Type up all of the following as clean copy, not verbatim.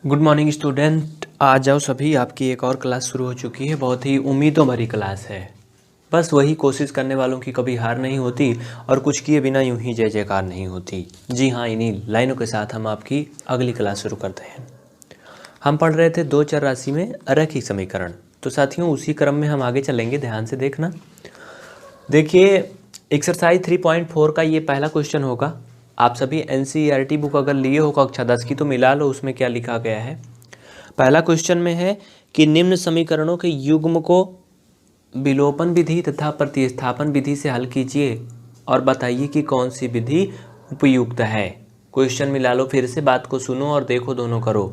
Good morning student, आ जाओ सभी। आपकी एक और क्लास शुरू हो चुकी है। बहुत ही उम्मीदों भरी क्लास है। बस वही कोशिश करने वालों की कभी हार नहीं होती और कुछ किए बिना यूं ही जय जयकार नहीं होती। जी हाँ, इन्हीं लाइनों के साथ हम आपकी अगली क्लास शुरू करते हैं। हम पढ़ रहे थे दो चर राशि में रैखिक समीकरण। तो साथियों, उसी क्रम में हम आगे चलेंगे, ध्यान से देखना। देखिए, एक्सरसाइज 3.4 का ये पहला क्वेश्चन होगा। आप सभी NCERT बुक अगर लिए हो कक्षा 10 की तो मिला लो, उसमें क्या लिखा गया है। पहला क्वेश्चन में है कि निम्न समीकरणों के युग्म को विलोपन विधि तथा प्रतिस्थापन विधि से हल कीजिए और बताइए कि कौन सी विधि उपयुक्त है। क्वेश्चन मिला लो, फिर से बात को सुनो और देखो, दोनों करो।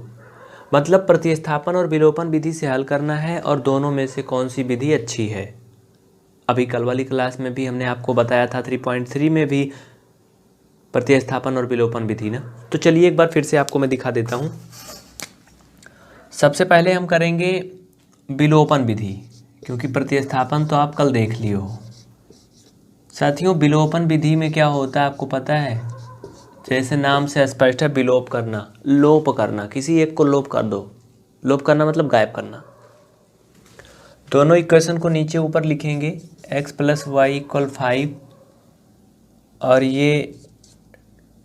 मतलब प्रतिस्थापन और विलोपन विधि से हल करना है और दोनों में से कौन सी विधि अच्छी है। अभी कल वाली क्लास में भी हमने आपको बताया था 3.3 में भी प्रतिस्थापन और विलोपन विधि ना। तो चलिए एक बार फिर से आपको मैं दिखा देता हूँ। सबसे पहले हम करेंगे विलोपन विधि, क्योंकि प्रतिस्थापन तो आप कल देख लियो हो। साथियों, विलोपन विधि में क्या होता है आपको पता है? जैसे नाम से स्पष्ट है, विलोप करना, लोप करना, किसी एक को लोप कर दो। लोप करना मतलब गायब करना। दोनों इक्वेशन को नीचे ऊपर लिखेंगे, x + y = 5 और ये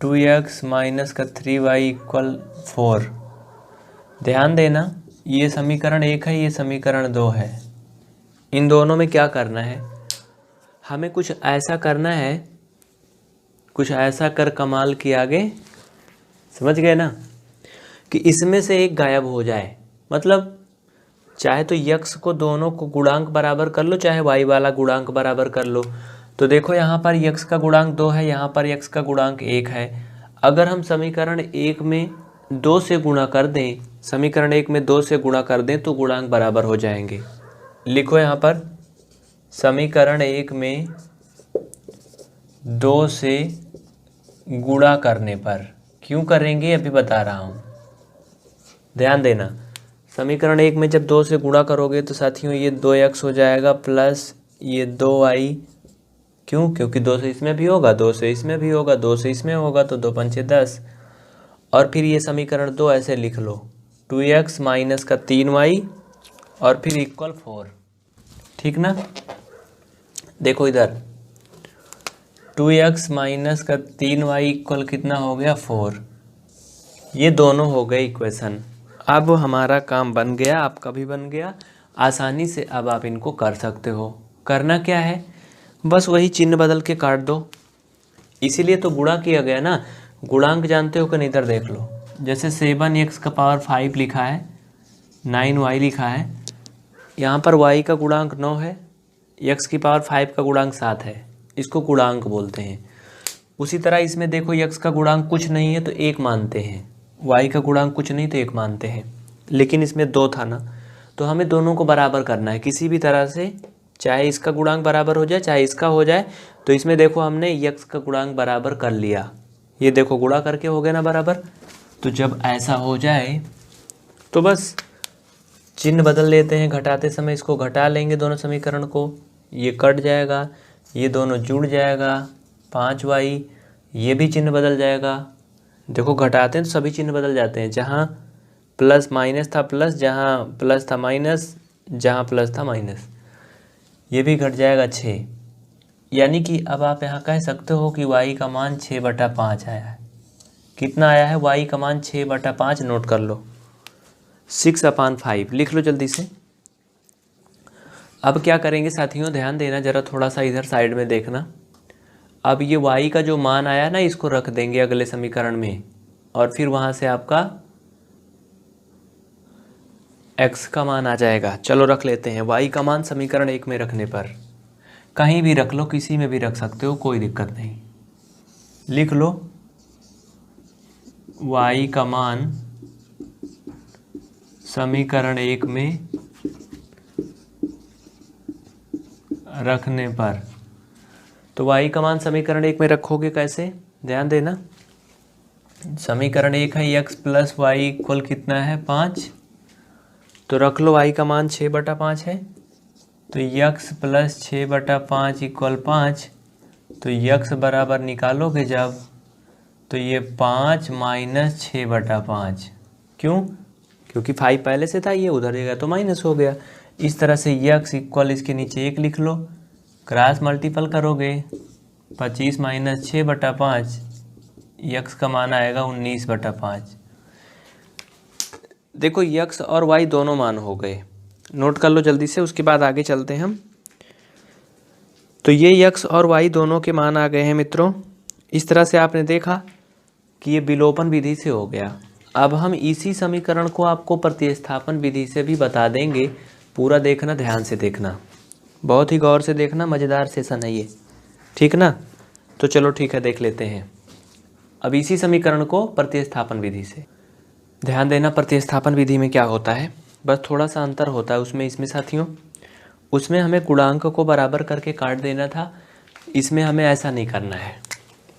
2x - 3y = 4। ध्यान देना, ये समीकरण 1 है, ये समीकरण 2 है। इन दोनों में क्या करना है? हमें कुछ ऐसा करना है, कुछ ऐसा कर कमाल की आगे, समझ गए ना, कि इसमें से एक गायब हो जाए। मतलब चाहे तो यक्स को दोनों को गुणांक बराबर कर लो, चाहे वाई वाला गुणांक बराबर कर लो। तो देखो, यहाँ पर यक्स का गुणांक 2 है, यहाँ पर यक्स का गुणांक 1 है। अगर हम समीकरण 1 में 2 से गुणा कर दें, समीकरण 1 में 2 से गुणा कर दें तो गुणांक बराबर हो जाएंगे। लिखो यहाँ पर, समीकरण 1 में 2 से गुणा करने पर, क्यों करेंगे अभी बता रहा हूँ, ध्यान देना। समीकरण 1 में जब 2 से गुणा करोगे तो साथियों ये 2x हो जाएगा प्लस ये 2y। क्यों? क्योंकि 2 से इसमें भी होगा, 2 से इसमें भी होगा, 2 से इसमें होगा, तो 2 पंचे 10। और फिर ये समीकरण 2 ऐसे लिख लो, 2x - 3y और फिर = 4। ठीक ना? देखो इधर, 2x - 3y = कितना हो गया? 4। ये दोनों हो गए इक्वेशन। अब हमारा काम बन गया, आपका भी बन गया। आसानी से अब आप इनको कर सकते हो। करना क्या है? बस वही चिन्ह बदल के काट दो। इसीलिए तो गुणा किया गया ना। गुणांक जानते हो कि नहीं? इधर देख लो, जैसे 7x⁵ लिखा है, 9y लिखा है, यहाँ पर y का गुणांक 9 है, x⁵ का गुणांक 7 है। इसको गुणांक बोलते हैं। उसी तरह इसमें देखो, x का गुणांक कुछ नहीं है तो 1 मानते हैं, y का गुणांक कुछ नहीं तो 1 मानते हैं। लेकिन इसमें 2 था ना, तो हमें दोनों को बराबर करना है किसी भी तरह से, चाहे इसका गुणांक बराबर हो जाए चाहे इसका हो जाए। तो इसमें देखो, हमने x का गुणांक बराबर कर लिया, ये देखो गुणा करके हो गया ना बराबर। तो जब ऐसा हो जाए तो बस चिन्ह बदल लेते हैं, घटाते समय इसको घटा लेंगे दोनों समीकरण को, ये कट जाएगा, ये दोनों जुड़ जाएगा, 5y, ये भी चिन्ह बदल जाएगा। देखो घटाते हैं तो सभी चिन्ह बदल जाते हैं, जहाँ प्लस माइनस था प्लस, जहाँ प्लस था माइनस, जहाँ प्लस था माइनस, ये भी घट जाएगा 6। यानी कि अब आप यहाँ कह सकते हो कि y का मान 6/5 आया है। कितना आया है? y का मान 6/5, नोट कर लो, 6/5 लिख लो जल्दी से। अब क्या करेंगे साथियों, ध्यान देना जरा, थोड़ा सा इधर साइड में देखना। अब ये y का जो मान आया ना, इसको रख देंगे अगले समीकरण में, और फिर वहाँ से आपका x का मान आ जाएगा। चलो रख लेते हैं y का मान समीकरण 1 में रखने पर, कहीं भी रख लो, किसी में भी रख सकते हो, कोई दिक्कत नहीं। लिख लो y का मान समीकरण 1 में रखने पर। तो y का मान समीकरण 1 में रखोगे कैसे? ध्यान देना, समीकरण 1 है x + y = कितना है? 5। तो रख लो y का मान 6/5 है, तो x + 6/5 = 5। तो x बराबर निकालोगे जब, तो ये 5 - 6/5। क्यों? क्योंकि 5 पहले से था, ये उधर गया तो माइनस हो गया। इस तरह से यक्स इक्वल इसके नीचे 1 लिख लो, क्रॉस मल्टीपल करोगे 25 माइनस 6/5, यक्स का मान आएगा 19/5। देखो यक्स और वाई दोनों मान हो गए, नोट कर लो जल्दी से, उसके बाद आगे चलते हैं हम। तो ये यक्स और वाई दोनों के मान आ गए हैं मित्रों। इस तरह से आपने देखा कि ये विलोपन विधि से हो गया। अब हम इसी समीकरण को आपको प्रतिस्थापन विधि से भी बता देंगे। पूरा देखना, ध्यान से देखना, बहुत ही गौर से देखना, मज़ेदार सेशन है ये, ठीक ना। तो चलो ठीक है, देख लेते हैं अब इसी समीकरण को प्रतिस्थापन विधि से। ध्यान देना, प्रतिस्थापन विधि में क्या होता है, बस थोड़ा सा अंतर होता है उसमें इसमें साथियों। उसमें हमें गुणांक को बराबर करके काट देना था, इसमें हमें ऐसा नहीं करना है।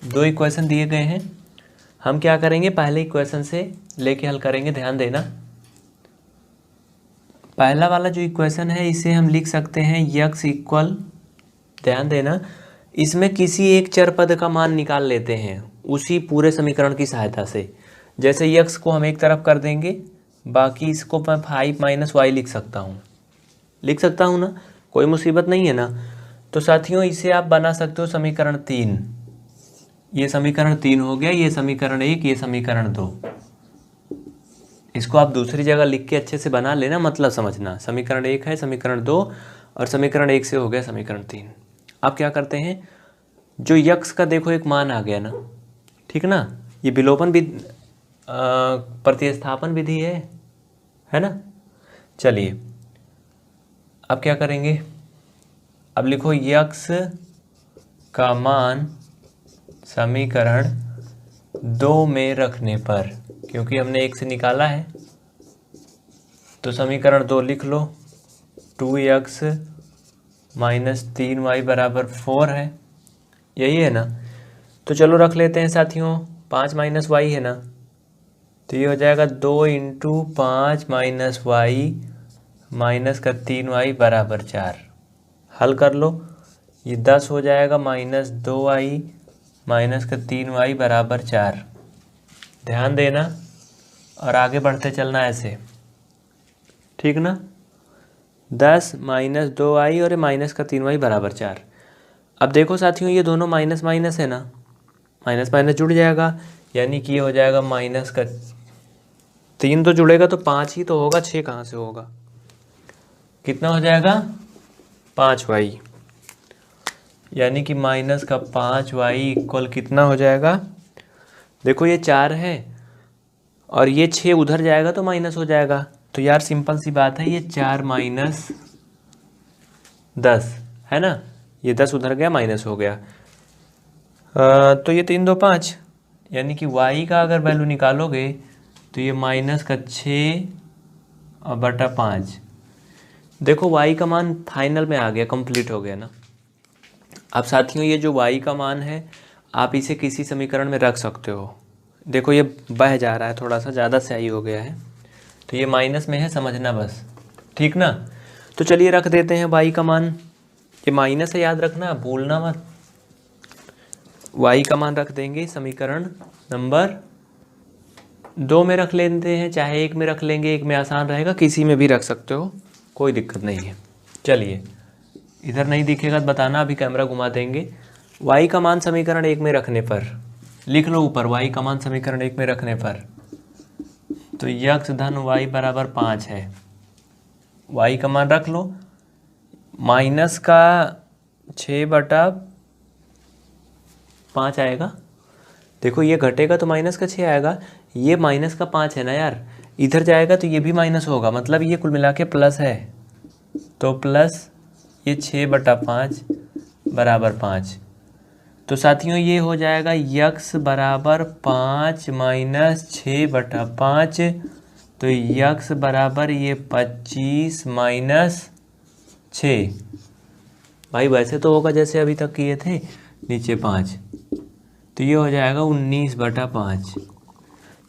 2 इक्वेशन दिए गए हैं, हम क्या करेंगे, पहले इक्वेशन से लेके हल करेंगे। ध्यान देना, पहला वाला जो इक्वेशन है इसे हम लिख सकते हैं यक्स इक्वल, ध्यान देना, इसमें किसी एक चर पद का मान निकाल लेते हैं उसी पूरे समीकरण की सहायता से। जैसे यक्स को हम एक तरफ कर देंगे, बाकी इसको मैं 5 माइनस वाई लिख सकता हूँ ना, कोई मुसीबत नहीं है ना। तो साथियों इसे आप बना सकते हो समीकरण 3, ये समीकरण 3 हो गया, ये समीकरण 1, ये समीकरण 2। इसको आप दूसरी जगह लिख के अच्छे से बना लेना, मतलब समझना। समीकरण 1 है, समीकरण 2, और समीकरण 1 से हो गया समीकरण 3। अब क्या करते हैं, जो यक्स का देखो एक मान आ गया ना, ठीक ना, ये विलोपन भी प्रतिस्थापन विधि है ना। चलिए अब क्या करेंगे, अब लिखो यक्स का मान समीकरण 2 में रखने पर, क्योंकि हमने 1 से निकाला है तो समीकरण 2 लिख लो। 2x माइनस 3y बराबर 4 है, यही है ना। तो चलो रख लेते हैं साथियों, 5 माइनस वाई है ना, तो ये हो जाएगा 2 × 5 माइनस वाई माइनस का 3y बराबर 4। हल कर लो, ये 10 हो जाएगा माइनस 2y माइनस का 3y बराबर 4। ध्यान देना और आगे बढ़ते चलना ऐसे, ठीक ना। 10 माइनस 2y और माइनस का 3y बराबर 4। अब देखो साथियों ये दोनों माइनस माइनस है ना, माइनस माइनस जुड़ जाएगा, यानी कि ये हो जाएगा माइनस का 3 तो जुड़ेगा तो 5 ही तो होगा, 6 कहाँ से होगा। कितना हो जाएगा 5y, यानी कि माइनस का 5y इक्वल कितना हो जाएगा। देखो ये 4 है और ये 6 उधर जाएगा तो माइनस हो जाएगा, तो यार सिंपल सी बात है, ये 4 माइनस 10 है ना, ये 10 उधर गया माइनस हो गया। तो ये 3 2 5, यानी कि y का अगर वैल्यू निकालोगे तो ये माइनस का 6/5। देखो y का मान फाइनल में आ गया, कंप्लीट हो गया ना। अब साथियों ये जो y का मान है आप इसे किसी समीकरण में रख सकते हो। देखो ये बह जा रहा है, थोड़ा सा ज़्यादा सही हो गया है, तो ये माइनस में है, समझना बस, ठीक ना। तो चलिए रख देते हैं y का मान, ये माइनस है याद रखना, भूलना मत। y का मान रख देंगे समीकरण नंबर 2 में रख लेते हैं, चाहे 1 में रख लेंगे, 1 में आसान रहेगा, किसी में भी रख सकते हो, कोई दिक्कत नहीं है। चलिए इधर नहीं दिखेगा तो बताना, अभी कैमरा घुमा देंगे। y का मान समीकरण 1 में रखने पर लिख लो ऊपर, y का मान समीकरण 1 में रखने पर तो यक्स धन y बराबर 5 है। y का मान रख लो, माइनस का 6/5 आएगा। देखो ये घटेगा तो माइनस का 6 आएगा, ये माइनस का 5 है ना यार, इधर जाएगा तो ये भी माइनस होगा, मतलब ये कुल मिला के प्लस है, तो प्लस ये 6/5 बराबर 5। तो साथियों ये हो जाएगा यक्स बराबर 5 माइनस 6/5, तो यक्स बराबर ये 25 माइनस 6। भाई वैसे तो होगा जैसे अभी तक किए थे, नीचे 5, तो ये हो जाएगा 19/5।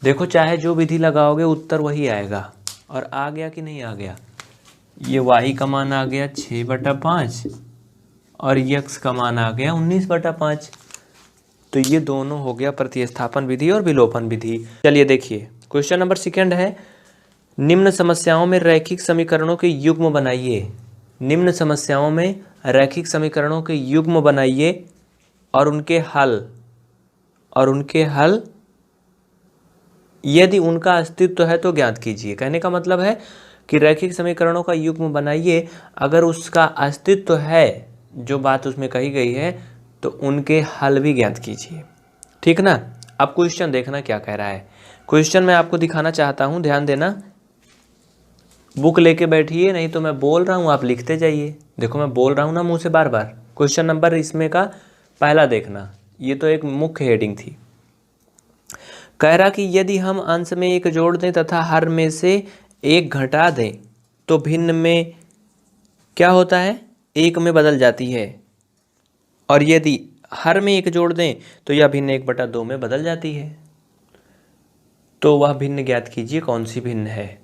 देखो चाहे जो विधि लगाओगे उत्तर वही आएगा, और आ गया कि नहीं आ गया। ये y का मान आ गया 6/5 और यक्स का मान आ गया 19/5। तो ये दोनों हो गया प्रतिस्थापन विधि और विलोपन विधि। चलिए देखिए क्वेश्चन नंबर 2 है, निम्न समस्याओं में रैखिक समीकरणों के युग्म बनाइए। निम्न समस्याओं में रैखिक समीकरणों के युग्म बनाइए और उनके हल यदि उनका अस्तित्व है तो ज्ञात कीजिए। कहने का मतलब है कि रैखिक समीकरणों का युग्म बनाइए, अगर उसका अस्तित्व है, जो बात उसमें कही गई है, तो उनके हल भी ज्ञात कीजिए। ठीक ना। अब क्वेश्चन देखना क्या कह रहा है। क्वेश्चन मैं आपको दिखाना चाहता हूं, ध्यान देना। बुक लेके बैठिए, नहीं तो मैं बोल रहा हूं आप लिखते जाइए। देखो मैं बोल रहा हूं ना मुंह से बार बार। क्वेश्चन नंबर इसमें का पहला देखना, ये तो एक मुख्य हेडिंग थी। कह रहा कि यदि हम अंश में एक जोड़ दें तथा हर में से एक घटा दें तो भिन्न में क्या होता है, एक में बदल जाती है। और यदि हर में एक जोड़ दें तो यह भिन्न 1/2 में बदल जाती है। तो वह भिन्न ज्ञात कीजिए, कौन सी भिन्न है।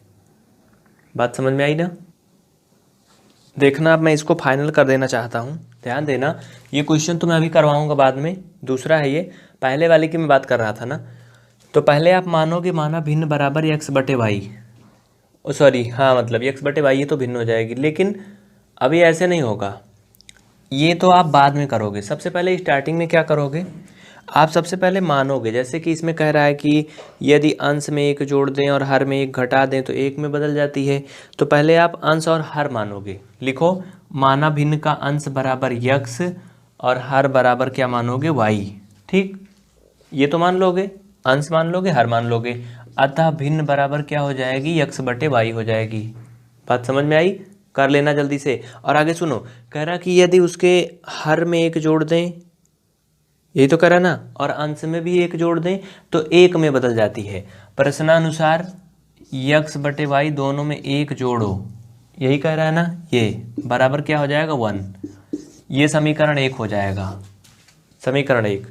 बात समझ में आई ना। देखना, अब मैं इसको फाइनल कर देना चाहता हूँ, ध्यान देना। ये क्वेश्चन तो मैं अभी करवाऊंगा बाद में, दूसरा है ये। पहले वाले की मैं बात कर रहा था ना। तो पहले आप मानोगे माना भिन्न बराबर x/y, सॉरी हाँ, मतलब x/y ये तो भिन्न हो जाएगी, लेकिन अभी ऐसे नहीं होगा। ये तो आप बाद में करोगे। सबसे पहले स्टार्टिंग में क्या करोगे, आप सबसे पहले मानोगे। जैसे कि इसमें कह रहा है कि यदि अंश में एक जोड़ दें और हर में एक घटा दें तो एक में बदल जाती है। तो पहले आप अंश और हर मानोगे। लिखो, माना भिन्न का अंश बराबर x और हर बराबर क्या मानोगे, y। ठीक, ये तो मान लोगे, अंश मान लोगे, हर मान लोगे। अतः भिन्न बराबर क्या हो जाएगी, x/y हो जाएगी। बात समझ में आई, कर लेना जल्दी से। और आगे सुनो, कह रहा कि यदि उसके हर में एक जोड़ दें, यही तो कह रहा ना, और अंश में भी एक जोड़ दें तो एक में बदल जाती है। प्रश्नानुसार x/y दोनों में एक जोड़ो, यही कह रहा है ना। ये बराबर क्या हो जाएगा, 1। ये समीकरण 1 हो जाएगा, समीकरण 1।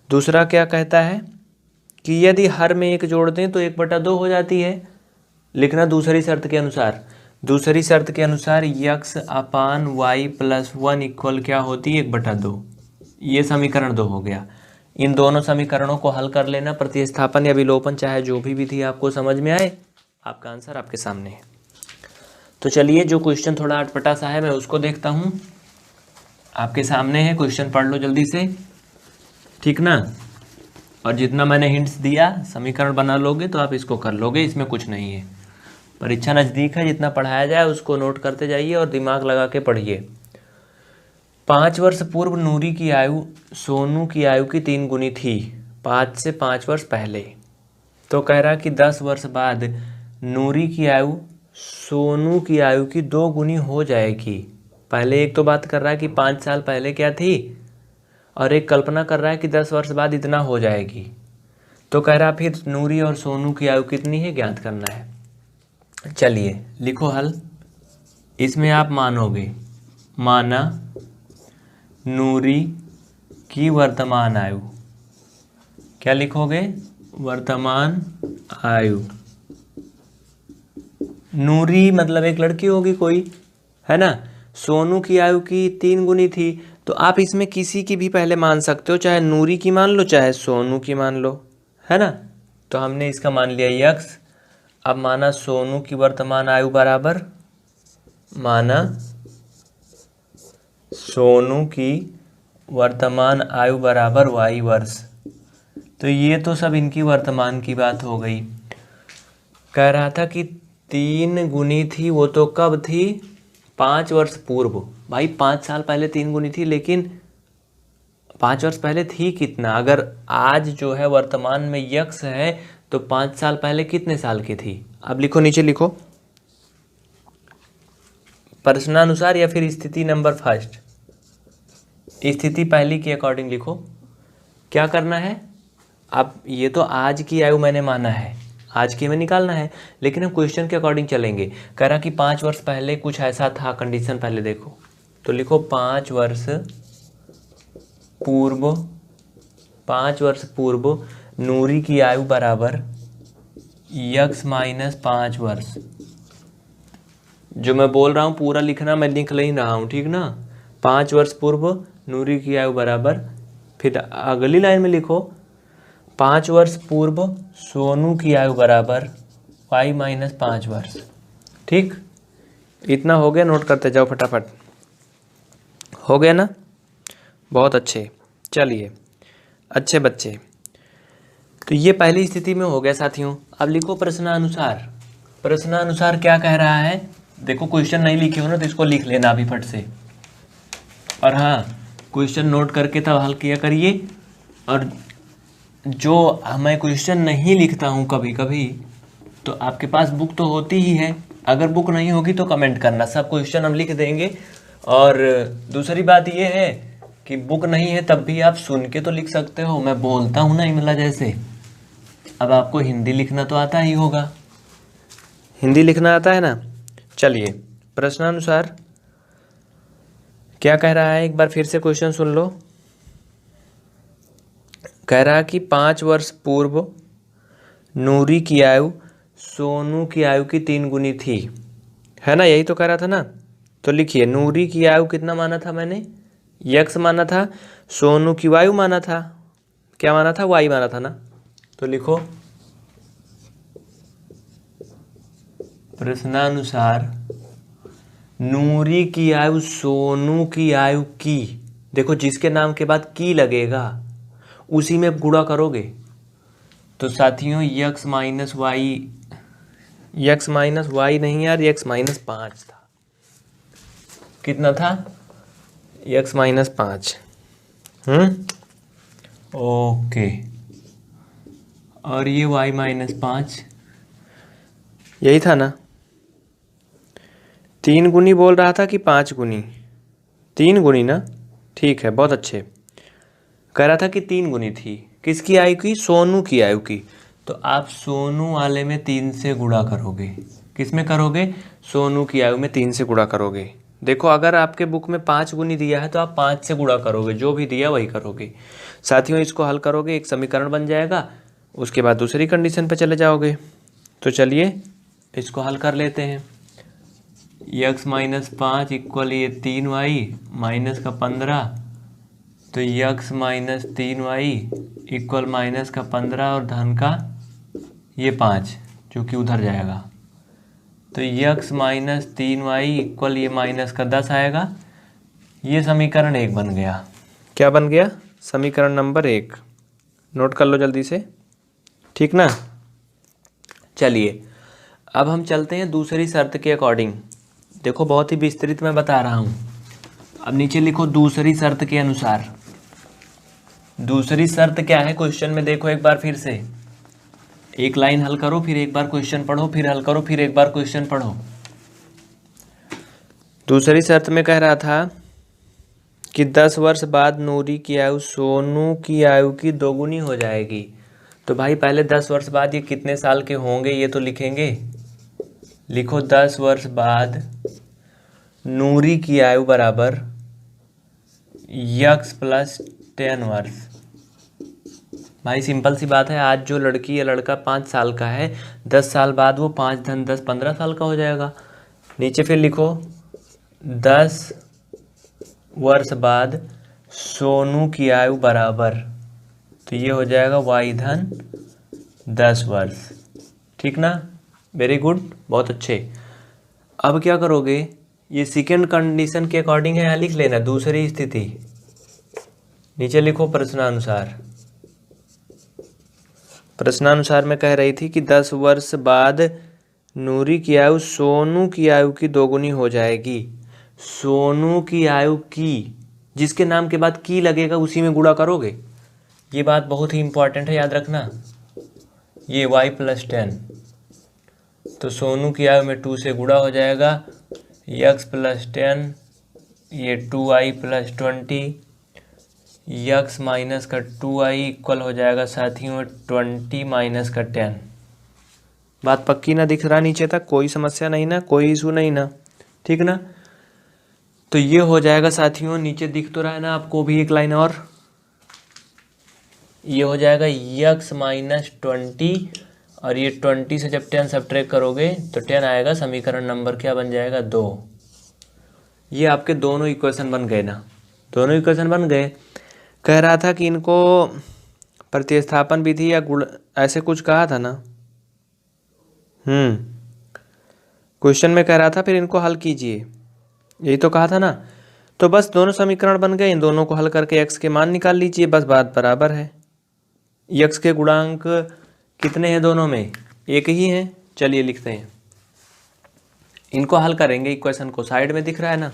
दूसरा क्या कहता है कि यदि हर में एक जोड़ दें तो 1/2 हो जाती है। लिखना दूसरी शर्त के अनुसार। दूसरी शर्त के अनुसार x/y + 1 इक्वल क्या होती है, 1/2। ये समीकरण 2 हो गया। इन दोनों समीकरणों को हल कर लेना, प्रतिस्थापन या विलोपन, चाहे जो भी विधि आपको समझ में आए। आपका आंसर आपके सामने है। तो चलिए, जो क्वेश्चन थोड़ा अटपटा सा है मैं उसको देखता हूँ। आपके सामने है, क्वेश्चन पढ़ लो जल्दी से, ठीक ना। और जितना मैंने हिंट्स दिया, समीकरण बना लोगे तो आप इसको कर लोगे, इसमें कुछ नहीं है। परीक्षा नज़दीक है, जितना पढ़ाया जाए उसको नोट करते जाइए और दिमाग लगा के पढ़िए। 5 वर्ष पूर्व नूरी की आयु सोनू की आयु की 3 गुनी थी, 5 से 5 वर्ष पहले। तो कह रहा कि 10 वर्ष बाद नूरी की आयु सोनू की आयु की 2 गुनी हो जाएगी। पहले एक तो बात कर रहा है कि 5 साल पहले क्या थी, और एक कल्पना कर रहा है कि 10 वर्ष बाद इतना हो जाएगी। तो कह रहा फिर नूरी और सोनू की आयु कितनी है, ज्ञात करना है। चलिए लिखो हल। इसमें आप मानोगे, माना नूरी की वर्तमान आयु, क्या लिखोगे, वर्तमान आयु। नूरी मतलब एक लड़की होगी कोई, है ना। सोनू की आयु की 3 गुनी थी, तो आप इसमें किसी की भी पहले मान सकते हो, चाहे नूरी की मान लो चाहे सोनू की मान लो, है ना। तो हमने इसका मान लिया x। अब माना सोनू की वर्तमान आयु बराबर, माना सोनू की वर्तमान आयु बराबर y वर्ष। तो ये तो सब इनकी वर्तमान की बात हो गई। कह रहा था कि 3 गुनी थी, वो तो कब थी, 5 वर्ष पूर्व। भाई 5 साल पहले 3 गुनी थी, लेकिन 5 वर्ष पहले थी कितना। अगर आज जो है वर्तमान में x है तो 5 साल पहले कितने साल की थी। अब लिखो, नीचे लिखो, प्रश्नानुसार या फिर स्थिति नंबर फर्स्ट, स्थिति पहली के अकॉर्डिंग लिखो। क्या करना है, अब ये तो आज की आयु मैंने माना है, आज की में निकालना है, लेकिन हम क्वेश्चन के अकॉर्डिंग चलेंगे। कह रहा कि 5 वर्ष पहले कुछ ऐसा था, कंडीशन पहले देखो। तो लिखो 5 वर्ष पूर्व, 5 वर्ष पूर्व नूरी की आयु बराबर x - 5 वर्ष। जो मैं बोल रहा हूँ पूरा लिखना, मैं लिख नहीं रहा हूँ, ठीक ना। 5 वर्ष पूर्व नूरी की आयु बराबर, फिर अगली लाइन में लिखो 5 वर्ष पूर्व सोनू की आयु बराबर y माइनस 5 वर्ष। ठीक, इतना हो गया, नोट करते जाओ फटाफट। हो गया ना, बहुत अच्छे। चलिए अच्छे बच्चे, तो ये पहली स्थिति में हो गया साथियों। अब लिखो प्रश्नानुसार। प्रश्नानुसार क्या कह रहा है, देखो क्वेश्चन नहीं लिखे हो ना तो इसको लिख लेना अभी फट से। और हाँ, क्वेश्चन नोट करके तब हल किया करिए। और जो मैं क्वेश्चन नहीं लिखता हूँ कभी कभी, तो आपके पास बुक तो होती ही है, अगर बुक नहीं होगी तो कमेंट करना, सब क्वेश्चन हम लिख देंगे। और दूसरी बात ये है कि बुक नहीं है तब भी आप सुन के तो लिख सकते हो, मैं बोलता हूँ ना इमला जैसे। अब आपको हिंदी लिखना तो आता ही होगा, हिंदी लिखना आता है ना। चलिए प्रश्नानुसार क्या कह रहा है, एक बार फिर से क्वेश्चन सुन लो। कह रहा कि 5 वर्ष पूर्व नूरी की आयु सोनू की आयु की 3 गुनी थी, है ना, यही तो कह रहा था ना। तो लिखिए, नूरी की आयु कितना माना था मैंने, यक्स माना था, सोनू की वायु माना था, क्या माना था, वाई माना था ना। तो लिखो प्रश्नानुसार नूरी की आयु सोनू की आयु की, देखो जिसके नाम के बाद की लगेगा उसी में गुणा करोगे। तो साथियों x minus y, x minus y नहीं यार, यक्स माइनस 5 था। कितना था, यक्स माइनस 5। ओके, और ये वाई माइनस 5, यही था ना। 3 गुनी बोल रहा था कि 5 गुनी, 3 गुनी ना, ठीक है बहुत अच्छे। कह रहा था कि 3 गुनी थी, किसकी आयु की, सोनू की आयु की। तो आप सोनू वाले में 3 से गुणा करोगे, किस में करोगे, सोनू की आयु में 3 से गुणा करोगे। देखो अगर आपके बुक में 5 गुनी दिया है तो आप 5 से गुणा करोगे, जो भी दिया वही करोगे। साथियों इसको हल करोगे, एक समीकरण बन जाएगा, उसके बाद दूसरी कंडीशन पे चले जाओगे। तो चलिए इसको हल कर लेते हैं। यक्स माइनस 5 इक्वल ये 3y माइनस का 15, तो x minus 3y equal minus का 15 और धन का ये 5 जो कि उधर जाएगा। तो यक्स माइनस 3y इक्वल ये माइनस का 10 आएगा। ये समीकरण 1 बन गया। क्या बन गया, समीकरण नंबर 1। नोट कर लो जल्दी से, ठीक ना। चलिए अब हम चलते हैं दूसरी शर्त के अकॉर्डिंग। देखो बहुत ही विस्तृत मैं बता रहा हूँ। अब नीचे लिखो दूसरी शर्त के अनुसार। दूसरी शर्त क्या है क्वेश्चन में, देखो एक बार फिर से, एक लाइन हल करो, फिर एक बार क्वेश्चन पढ़ो, फिर हल करो, फिर एक बार क्वेश्चन पढ़ो। दूसरी शर्त में कह रहा था कि 10 वर्ष बाद नूरी की आयु सोनू की आयु की 2 गुनी हो जाएगी। तो भाई पहले 10 वर्ष बाद ये कितने साल के होंगे ये तो लिखेंगे। लिखो 10 वर्ष बाद नूरी की आयु बराबर यक्स प्लस 10 वर्ष। भाई सिंपल सी बात है, आज जो लड़की या लड़का 5 साल का है, 10 साल बाद वो 5 धन 10 15 साल का हो जाएगा। नीचे फिर लिखो 10 वर्ष बाद सोनू की आयु बराबर, तो ये हो जाएगा वाई धन 10 वर्ष। ठीक ना, वेरी गुड, बहुत अच्छे। अब क्या करोगे, ये सेकेंड कंडीशन के अकॉर्डिंग है, यहाँ लिख लेना दूसरी स्थिति। नीचे लिखो प्रश्नानुसार। प्रश्नानुसार में कह रही थी कि 10 वर्ष बाद नूरी की आयु सोनू की आयु की 2 गुनी हो जाएगी। सोनू की आयु की, जिसके नाम के बाद की लगेगा उसी में गुणा करोगे। ये बात बहुत ही इंपॉर्टेंट है, याद रखना। ये y प्लस 10, तो सोनू की आयु में 2 से गुणा हो जाएगा, x प्लस 10, ये 2y प्लस 20, यक्स माइनस का 2y इक्वल हो जाएगा साथियों 20 माइनस का 10। बात पक्की ना, दिख रहा नीचे तक, कोई समस्या नहीं ना, कोई इशू नहीं ना, ठीक ना। तो ये हो जाएगा साथियों, नीचे दिख तो रहा है ना आपको भी, एक लाइन और, ये हो जाएगा यक्स माइनस 20, और ये 20 से जब 10 सब्ट्रैक्ट करोगे तो 10 आएगा। समीकरण नंबर क्या बन जाएगा, 2। ये आपके दोनों इक्वेशन बन गए ना, दोनों इक्वेशन बन गए। कह रहा था कि इनको प्रतिस्थापन विधि या गुण ऐसे कुछ कहा था ना। क्वेश्चन में कह रहा था फिर इनको हल कीजिए, यही तो कहा था ना। तो बस दोनों समीकरण बन गए, इन दोनों को हल करके x के मान निकाल लीजिए, बस बात बराबर है। x के गुणांक कितने हैं दोनों में? एक ही हैं। चलिए लिखते हैं, इनको हल करेंगे। इक्वेशन को साइड में दिख रहा है ना,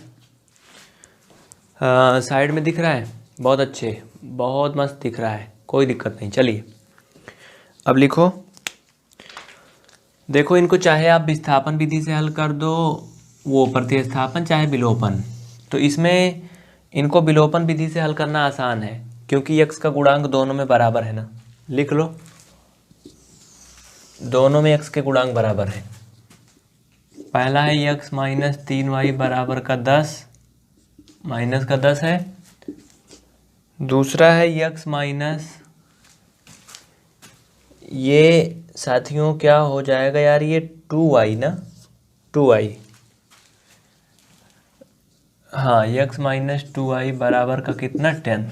साइड में दिख रहा है, बहुत अच्छे, बहुत मस्त दिख रहा है, कोई दिक्कत नहीं। चलिए अब लिखो, देखो इनको चाहे आप विस्थापन विधि से हल कर दो, वो प्रतिस्थापन, चाहे विलोपन। तो इसमें इनको विलोपन विधि से हल करना आसान है, क्योंकि x का गुणांक दोनों में बराबर है ना। लिख लो, दोनों में x के गुणांक बराबर है। पहला है x माइनस 3y बराबर का 10, माइनस का 10 है। दूसरा है x माइनस, ये साथियों क्या हो जाएगा यार, ये 2y ना, 2y, हाँ x माइनस 2y बराबर का कितना, 10।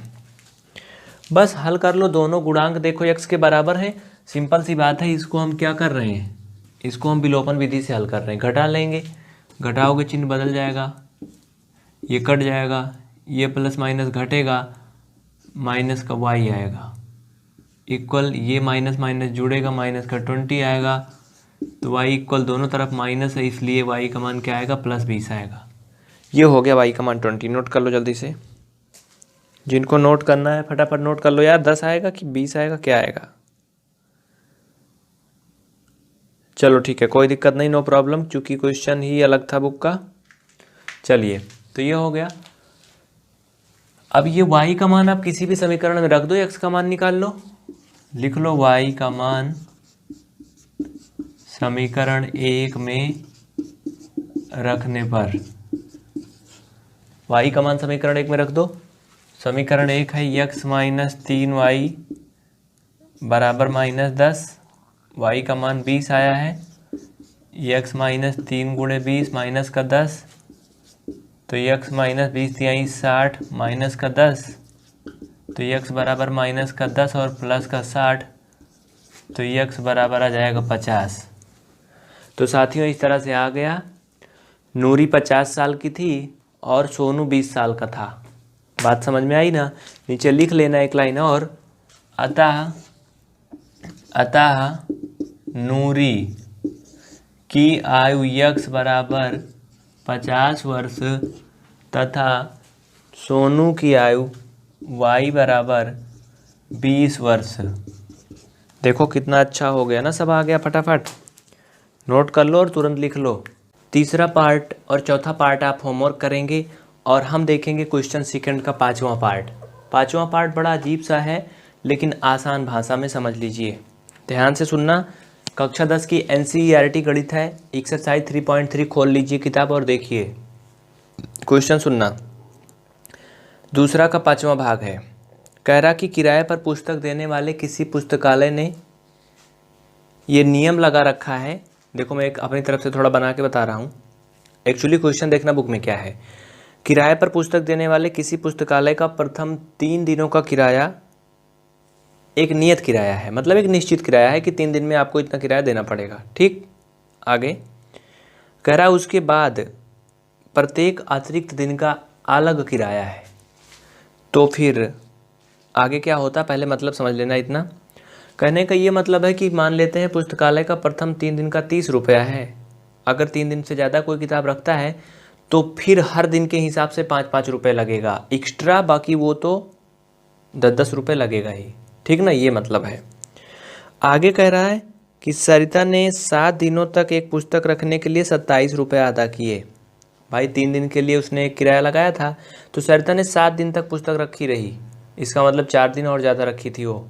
बस हल कर लो, दोनों गुणांक देखो x के बराबर है, सिंपल सी बात है। इसको हम क्या कर रहे हैं, इसको हम विलोपन विधि से हल कर रहे हैं। घटा लेंगे, घटाओगे चिन्ह बदल जाएगा, ये कट जाएगा, ये प्लस माइनस घटेगा, माइनस का y आएगा, इक्वल ये माइनस माइनस जुड़ेगा, माइनस का 20 आएगा। तो y इक्वल दोनों तरफ माइनस है, इसलिए y का मान क्या आएगा, प्लस 20 आएगा। ये हो गया y का मान 20। नोट कर लो जल्दी से, जिनको नोट करना है फटाफट नोट कर लो यार। 10 आएगा कि 20 आएगा, क्या आएगा? चलो ठीक है, कोई दिक्कत नहीं, नो प्रॉब्लम, क्योंकि क्वेश्चन ही अलग था बुक का। चलिए तो ये हो गया। अब ये y का मान आप किसी भी समीकरण में रख दो, x का मान निकाल लो। लिख लो y का मान समीकरण 1 में रखने पर, y का मान समीकरण 1 में रख दो। समीकरण 1 है x माइनस 3y बराबर माइनस 10, y का मान 20 आया है। x माइनस 3 गुणे 20 माइनस का 10, तो x माइनस 20 यानी 60 माइनस का 10, तो x बराबर माइनस का 10 और प्लस का 60, तो x बराबर आ जाएगा 50। तो साथियों इस तरह से आ गया। नूरी 50 साल की थी और सोनू 20 साल का था। बात समझ में आई ना? नीचे लिख लेना एक लाइन और, अतः नूरी की आयु x बराबर 50 वर्ष तथा सोनू की आयु y बराबर 20 वर्ष। देखो कितना अच्छा हो गया ना, सब आ गया फटाफट। नोट कर लो और तुरंत लिख लो। तीसरा पार्ट और चौथा पार्ट आप होमवर्क करेंगे और हम देखेंगे क्वेश्चन सेकंड का 5वां पार्ट। 5वां पार्ट बड़ा अजीब सा है, लेकिन आसान भाषा में समझ लीजिए। ध्यान से सुनना। कक्षा 10 की NCERT गणित है, एक्सरसाइज 3.3 खोल लीजिए किताब और देखिए। क्वेश्चन सुनना। दूसरा का 5वां भाग है। कह रहा कि किराए पर पुस्तक देने वाले किसी पुस्तकालय ने ये नियम लगा रखा है। देखो मैं एक अपनी तरफ से थोड़ा बना के बता रहा हूँ। एक्चुअली क्वेश्चन देखना बुक में क्या है। किराए पर पुस्तक देने वाले किसी पुस्तकालय का प्रथम 3 दिनों का किराया एक नियत किराया है, मतलब एक निश्चित किराया है कि 3 दिन में आपको इतना किराया देना पड़ेगा। ठीक, आगे कह रहा उसके बाद प्रत्येक अतिरिक्त दिन का अलग किराया है। तो फिर आगे क्या होता, पहले मतलब समझ लेना इतना। कहने का ये मतलब है कि मान लेते हैं पुस्तकालय का प्रथम 3 दिन का 30 रुपया है। अगर 3 दिन से ज़्यादा कोई किताब रखता है तो फिर हर दिन के हिसाब से 5-5 रुपये लगेगा एक्स्ट्रा, बाकी वो तो 10-10 रुपये लगेगा ही। ठीक ना, ये मतलब है। आगे कह रहा है कि सरिता ने 7 दिनों तक एक पुस्तक रखने के लिए 27 रुपये अदा किए। भाई 3 दिन के लिए उसने किराया लगाया था, तो सरिता ने 7 दिन तक पुस्तक रखी रही, इसका मतलब 4 दिन और ज़्यादा रखी थी वो।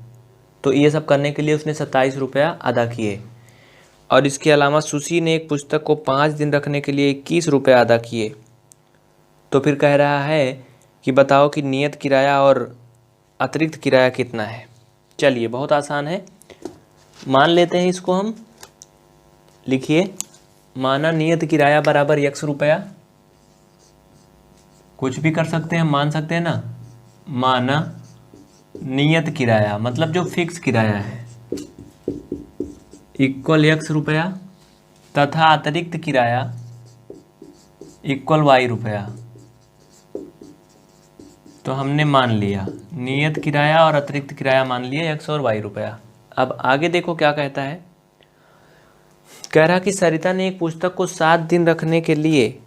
तो ये सब करने के लिए उसने 27 रुपया अदा किए। और इसके अलावा सुशी ने एक पुस्तक को 5 दिन रखने के लिए 21 रुपये अदा किए। तो फिर कह रहा है कि बताओ कि नियत किराया और अतिरिक्त किराया कितना है। चलिए बहुत आसान है, मान लेते हैं इसको हम। लिखिए, माना नियत किराया बराबर x रुपया, कुछ भी कर सकते हैं, मान सकते हैं ना। माना नियत किराया मतलब जो फिक्स किराया है, इक्वल x रुपया तथा अतिरिक्त किराया इक्वल वाई रुपया। तो हमने मान लिया नियत किराया और अतिरिक्त किराया मान लिया x और y रुपया। अब आगे देखो क्या कहता है। कह रहा कि सरिता ने एक पुस्तक को 7 दिन रखने के लिए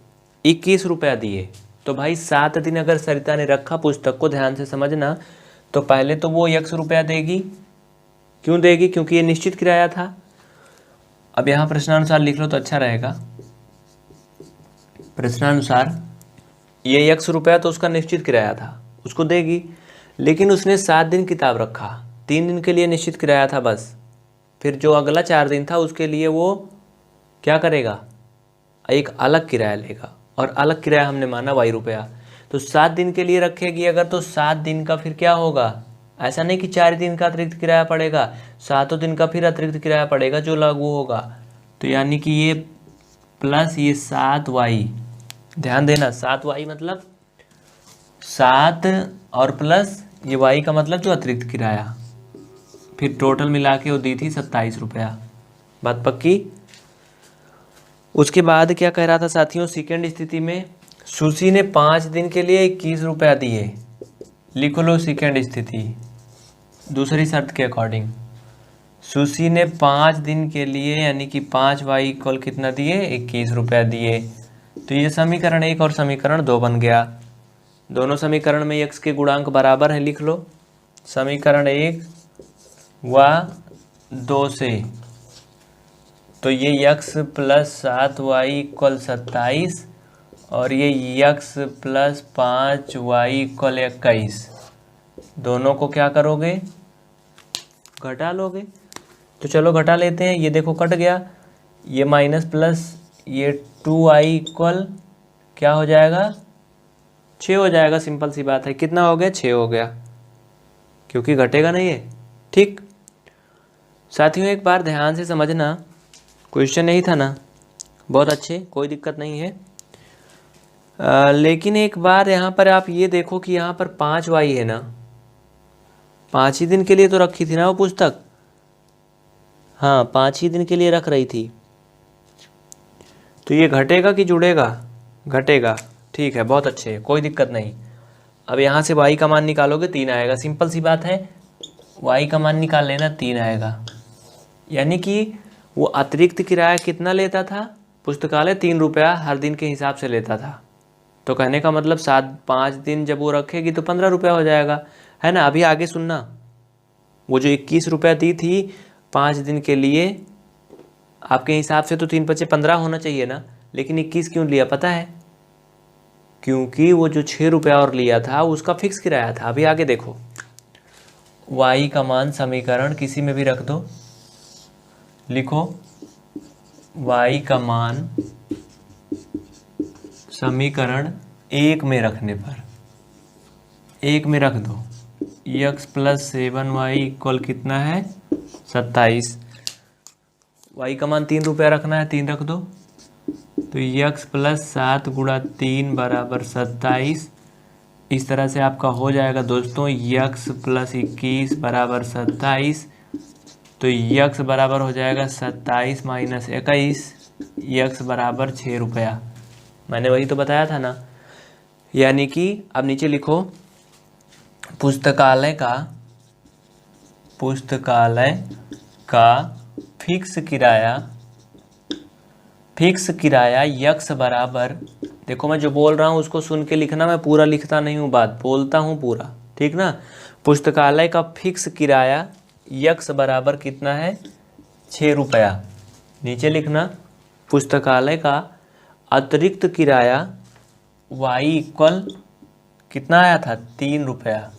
21 रुपया दिए। तो भाई 7 दिन अगर सरिता ने रखा पुस्तक को, ध्यान से समझना, तो पहले तो वो x रुपया देगी। क्यों देगी? क्योंकि ये निश्चित किराया था। अब यहाँ प्रश्नानुसार लिख लो तो अच्छा रहेगा। प्रश्नानुसार ये x रुपया तो उसका निश्चित किराया था, उसको देगी। लेकिन उसने 7 दिन किताब रखा, 3 दिन के लिए निश्चित किराया था बस। फिर जो अगला 4 दिन था उसके लिए वो क्या करेगा? एक अलग किराया लेगा, और अलग किराया हमने माना वाई रुपया। तो 7 दिन के लिए रखेगी अगर, तो 7 दिन का फिर क्या होगा? ऐसा नहीं कि 4 दिन का अतिरिक्त किराया पड़ेगा, 7 दिन का फिर अतिरिक्त किराया पड़ेगा जो लागू होगा। तो यानी कि ये प्लस ये 7y, ध्यान देना 7y मतलब 7 और प्लस ये y का मतलब जो अतिरिक्त किराया, फिर टोटल मिला के वो दी थी 27 रुपया। बात पक्की? उसके बाद क्या कह रहा था साथियों, सेकेंड स्थिति में सुशी ने 5 दिन के लिए 21 रुपया दिए। लिख लो सेकेंड स्थिति दूसरी शर्त के अकॉर्डिंग। सुशी ने 5 दिन के लिए यानी कि 5y इक्वल कितना दिए? 21 रुपया दिए। तो ये समीकरण 1 और समीकरण 2 बन गया। दोनों समीकरण में x के गुणांक बराबर है, लिख लो समीकरण 1 व 2 से। तो ये x प्लस 7y इक्वल 27 और ये x प्लस 5y इक्वल 21। दोनों को क्या करोगे? घटा लोगे। तो चलो घटा लेते हैं। ये देखो कट गया, ये माइनस प्लस ये 2y इक्वल क्या हो जाएगा? 6 हो जाएगा। सिंपल सी बात है। कितना हो गया? 6 हो गया, क्योंकि घटेगा नहीं है। ठीक साथियों, एक बार ध्यान से समझना, क्वेश्चन नहीं था ना, बहुत अच्छे, कोई दिक्कत नहीं है। लेकिन एक बार यहाँ पर आप ये देखो कि यहाँ पर 5y है ना, 5 ही दिन के लिए तो रखी थी ना वो पुस्तक। हाँ, 5 ही दिन के लिए रख रही थी। तो ये घटेगा कि जुड़ेगा? घटेगा। ठीक है, बहुत अच्छे, कोई दिक्कत नहीं। अब यहाँ से y का मान निकालोगे 3 आएगा। सिंपल सी बात है, y का मान निकाल लेना, 3 आएगा। यानी कि वो अतिरिक्त किराया कितना लेता था? पुस्तकालय 3 रुपया हर दिन के हिसाब से लेता था। तो कहने का मतलब 5 दिन जब वो रखेगी तो 15 रुपया हो जाएगा, है ना। अभी आगे सुनना, वो जो 21 रुपया दी थी 5 दिन के लिए, आपके हिसाब से तो 3 पचे 15 होना चाहिए ना, लेकिन 21 क्यों लिया पता है? क्योंकि वो जो 6 रुपया और लिया था उसका फिक्स किराया था। अभी आगे देखो, y का मान समीकरण किसी में भी रख दो, लिखो y का मान समीकरण 1 में रखने पर, 1 में रख दो, x प्लस 7y इक्वल कितना है? 27। y का मान 3 रुपया रखना है, 3 रख दो। तो x प्लस 7 गुणा 3 बराबर 27। इस तरह से आपका हो जाएगा दोस्तों x प्लस 21 बराबर 27। तो x बराबर हो जाएगा 27 माइनस 21, x बराबर 6 रुपया। मैंने वही तो बताया था ना। यानी कि अब नीचे लिखो, पुस्तकालय का फिक्स किराया x बराबर, देखो मैं जो बोल रहा हूँ उसको सुन के लिखना, मैं पूरा लिखता नहीं हूँ, बात बोलता हूँ पूरा, ठीक ना। पुस्तकालय का फिक्स किराया x बराबर कितना है? 6 रुपया। नीचे लिखना, पुस्तकालय का अतिरिक्त किराया y इक्वल कितना आया था? 3 रुपया।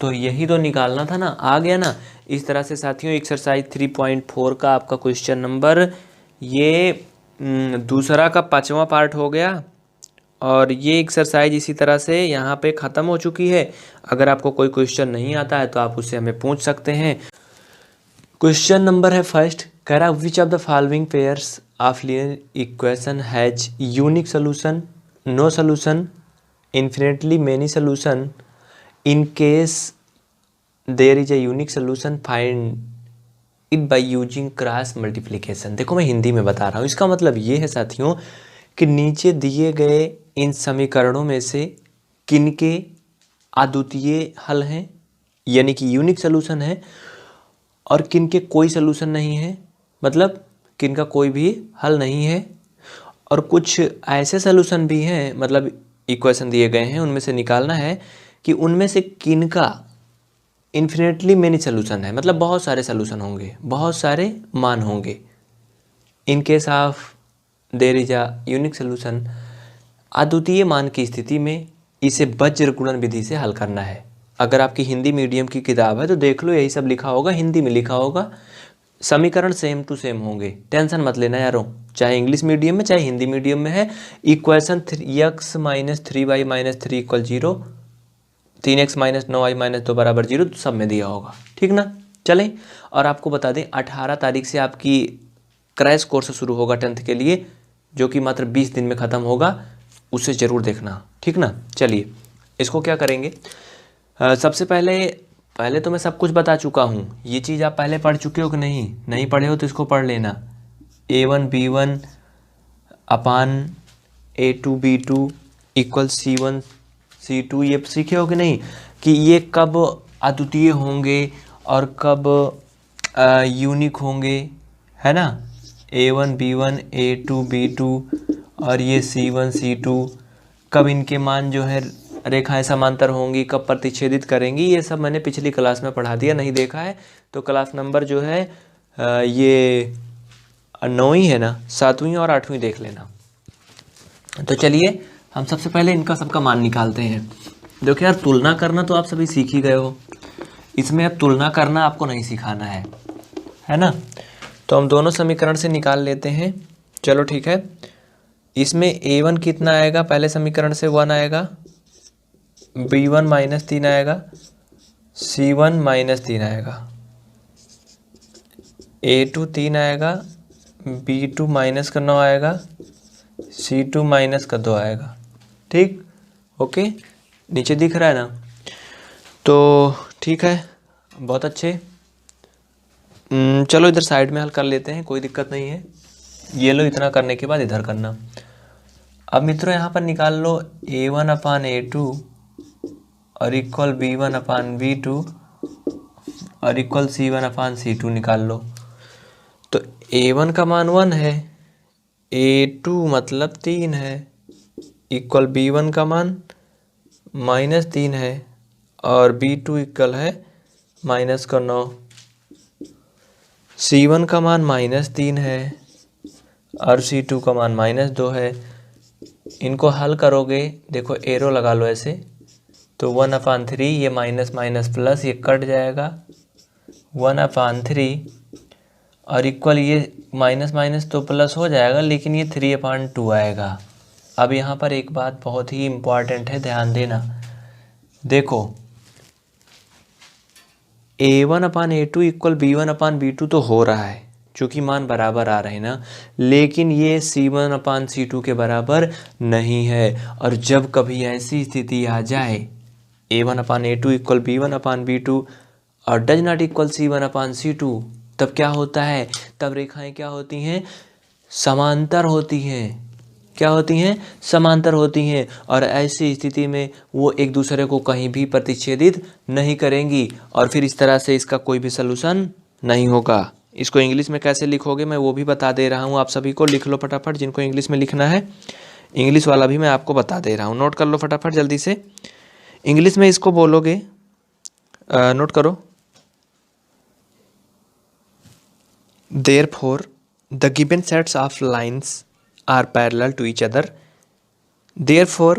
तो यही तो निकालना था ना, आ गया ना। इस तरह से साथियों एक्सरसाइज 3.4 का आपका क्वेश्चन नंबर ये दूसरा का 5वां पार्ट हो गया। और ये एक्सरसाइज इसी तरह से यहाँ पे ख़त्म हो चुकी है। अगर आपको कोई क्वेश्चन नहीं आता है तो आप उससे हमें पूछ सकते हैं। क्वेश्चन नंबर है फर्स्ट, कह रहा which of the following pairs of linear equation has unique solution, no solution, infinitely many solution, in case there is a unique solution find it by using cross multiplication. देखो मैं हिंदी में बता रहा हूँ, इसका मतलब ये है साथियों कि नीचे दिए गए इन समीकरणों में से किनके अद्वितीय हल हैं, यानी कि यूनिक सोल्यूशन है, और किनके कोई सोल्यूशन नहीं है, मतलब किनका कोई भी हल नहीं है, और कुछ ऐसे सोल्यूशन भी हैं, मतलब इक्वेशन दिए गए हैं उनमें से निकालना है कि उनमें से किनका इन्फिनेटली मेनी सोल्यूशन है, मतलब बहुत सारे सोल्यूशन होंगे, बहुत सारे मान होंगे। In case of their is a unique solution, अद्वितीय मान की स्थिति में इसे वज्र गुणन विधि से हल करना है। अगर आपकी हिंदी मीडियम की किताब है तो देख लो, यही सब लिखा होगा, हिंदी में लिखा होगा, समीकरण सेम टू सेम होंगे, टेंशन मत लेना यारों, चाहे इंग्लिश मीडियम में चाहे हिंदी मीडियम में है। Equation 3x minus 3y minus 3 equal 0, 3x minus 9y minus 2 बराबर 0, सब में दिया होगा, ठीक ना। चलें, और आपको बता दें 18 तारीख से आपकी क्रैश कोर्स शुरू होगा 10th के लिए, जो कि मात्र 20 दिन में ख़त्म होगा, उसे ज़रूर देखना, ठीक ना। चलिए इसको क्या करेंगे, सबसे पहले तो मैं सब कुछ बता चुका हूँ, ये चीज़ आप पहले पढ़ चुके हो कि नहीं पढ़े हो तो इसको पढ़ लेना। a1 b1 अपान a2 b2 equal c1 c2, ये सीखे हो कि नहीं, कि ये कब अद्वितीय होंगे और कब यूनिक होंगे, है ना। a1 b1 a2 b2 और ये c1 c2 कब इनके मान जो है रेखाएं समांतर होंगी, कब प्रतिच्छेदित करेंगी, ये सब मैंने पिछली क्लास में पढ़ा दिया। नहीं देखा है तो क्लास नंबर जो है ये 9वीं है ना, 7वीं और 8वीं देख लेना। तो चलिए हम सबसे पहले इनका सबका मान निकालते हैं। देखो यार, तुलना करना तो आप सभी सीख ही गए हो, इसमें अब तुलना करना आपको नहीं सिखाना है ना। तो हम दोनों समीकरण से निकाल लेते हैं। चलो ठीक है, इसमें a1 कितना आएगा, पहले समीकरण से 1 आएगा, b1 माइनस 3 आएगा, c1 माइनस 3 आएगा, a2 3 आएगा, b2 माइनस का 9 आएगा, c2 माइनस का 2 आएगा, ठीक, ओके, नीचे दिख रहा है ना। तो ठीक है, बहुत अच्छे। चलो इधर साइड में हल कर लेते हैं, कोई दिक्कत नहीं है। ये लो, इतना करने के बाद इधर करना। अब मित्रों यहाँ पर निकाल लो a1 अपान a2 और इक्वल b1 अपान b2 और इक्वल c1 अपान c2 निकाल लो। तो a1 का मान 1 है, a2 मतलब 3 है, इक्वल b1 का मान -3 है और b2 इक्वल है -9। c1 का मान -3 है और c2 का मान -2 है। इनको हल करोगे, देखो एरो लगा लो ऐसे, तो 1/3, ये माइनस माइनस प्लस, ये कट जाएगा, 1/3 और इक्वल ये माइनस माइनस तो प्लस हो जाएगा, लेकिन ये 3/2 आएगा। अब यहाँ पर एक बात बहुत ही इम्पॉर्टेंट है, ध्यान देना। देखो a1/a2 इक्वल b1/b2 तो हो रहा है, चूँकि मान बराबर आ रहे हैं ना, लेकिन ये c1/c2 के बराबर नहीं है। और जब कभी ऐसी स्थिति आ जाए a1/a2 इक्वल b1/b2 और डज नॉट इक्वल c1/c2, तब क्या होता है, तब रेखाएं क्या होती हैं, समांतर होती हैं। क्या होती हैं, समांतर होती हैं, और ऐसी स्थिति में वो एक दूसरे को कहीं भी प्रतिच्छेदित नहीं करेंगी, और फिर इस तरह से इसका कोई भी सलूशन नहीं होगा। इसको इंग्लिश में कैसे लिखोगे मैं वो भी बता दे रहा हूँ, आप सभी को लिख लो फटाफट, जिनको इंग्लिश में लिखना है इंग्लिश वाला भी मैं आपको बता दे रहा हूँ, नोट कर लो फटाफट जल्दी से। इंग्लिश में इसको बोलोगे, नोट करो, Therefore, the given sets of lines are parallel to each other. Therefore,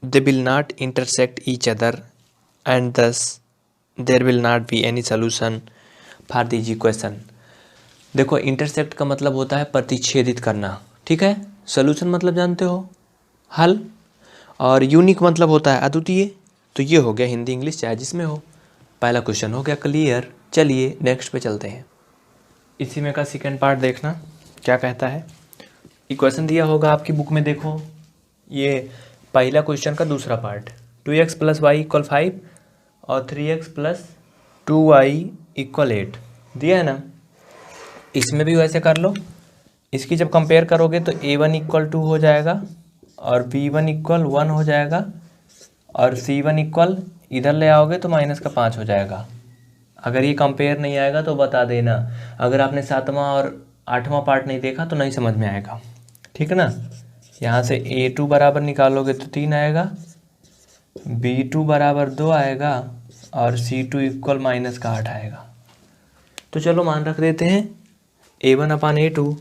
they will not intersect each other, and thus there will not be any solution for this equation. देखो, intersect का मतलब होता है प्रतिच्छेदित करना, ठीक है। Solution मतलब जानते हो, हल, और यूनिक मतलब होता है अद्वितीय। तो ये हो गया हिंदी इंग्लिश चाहे जिसमें हो। पहला क्वेश्चन हो गया क्लियर। चलिए नेक्स्ट पे चलते हैं। इसी में का सेकेंड पार्ट देखना क्या कहता है। इक्वेशन दिया होगा आपकी बुक में, देखो ये पहला क्वेश्चन का दूसरा पार्ट, 2x + y = 5 और 3x + 2y = 8 दिया है ना। इसमें भी वैसे कर लो। इसकी जब कंपेयर करोगे तो A1 इक्वल 2 हो जाएगा और B1 इक्वल 1 हो जाएगा और C1 इक्वल इधर ले आओगे तो -5 हो जाएगा। अगर ये कंपेयर नहीं आएगा तो बता देना। अगर आपने 7वां और 8वां पार्ट नहीं देखा तो नहीं समझ में आएगा, ठीक है ना। यहाँ से A2 बराबर निकालोगे तो 3 आएगा, B2 बराबर 2 आएगा और C2 इक्वल -8 आएगा। तो चलो मान रख देते हैं A1 अपान A2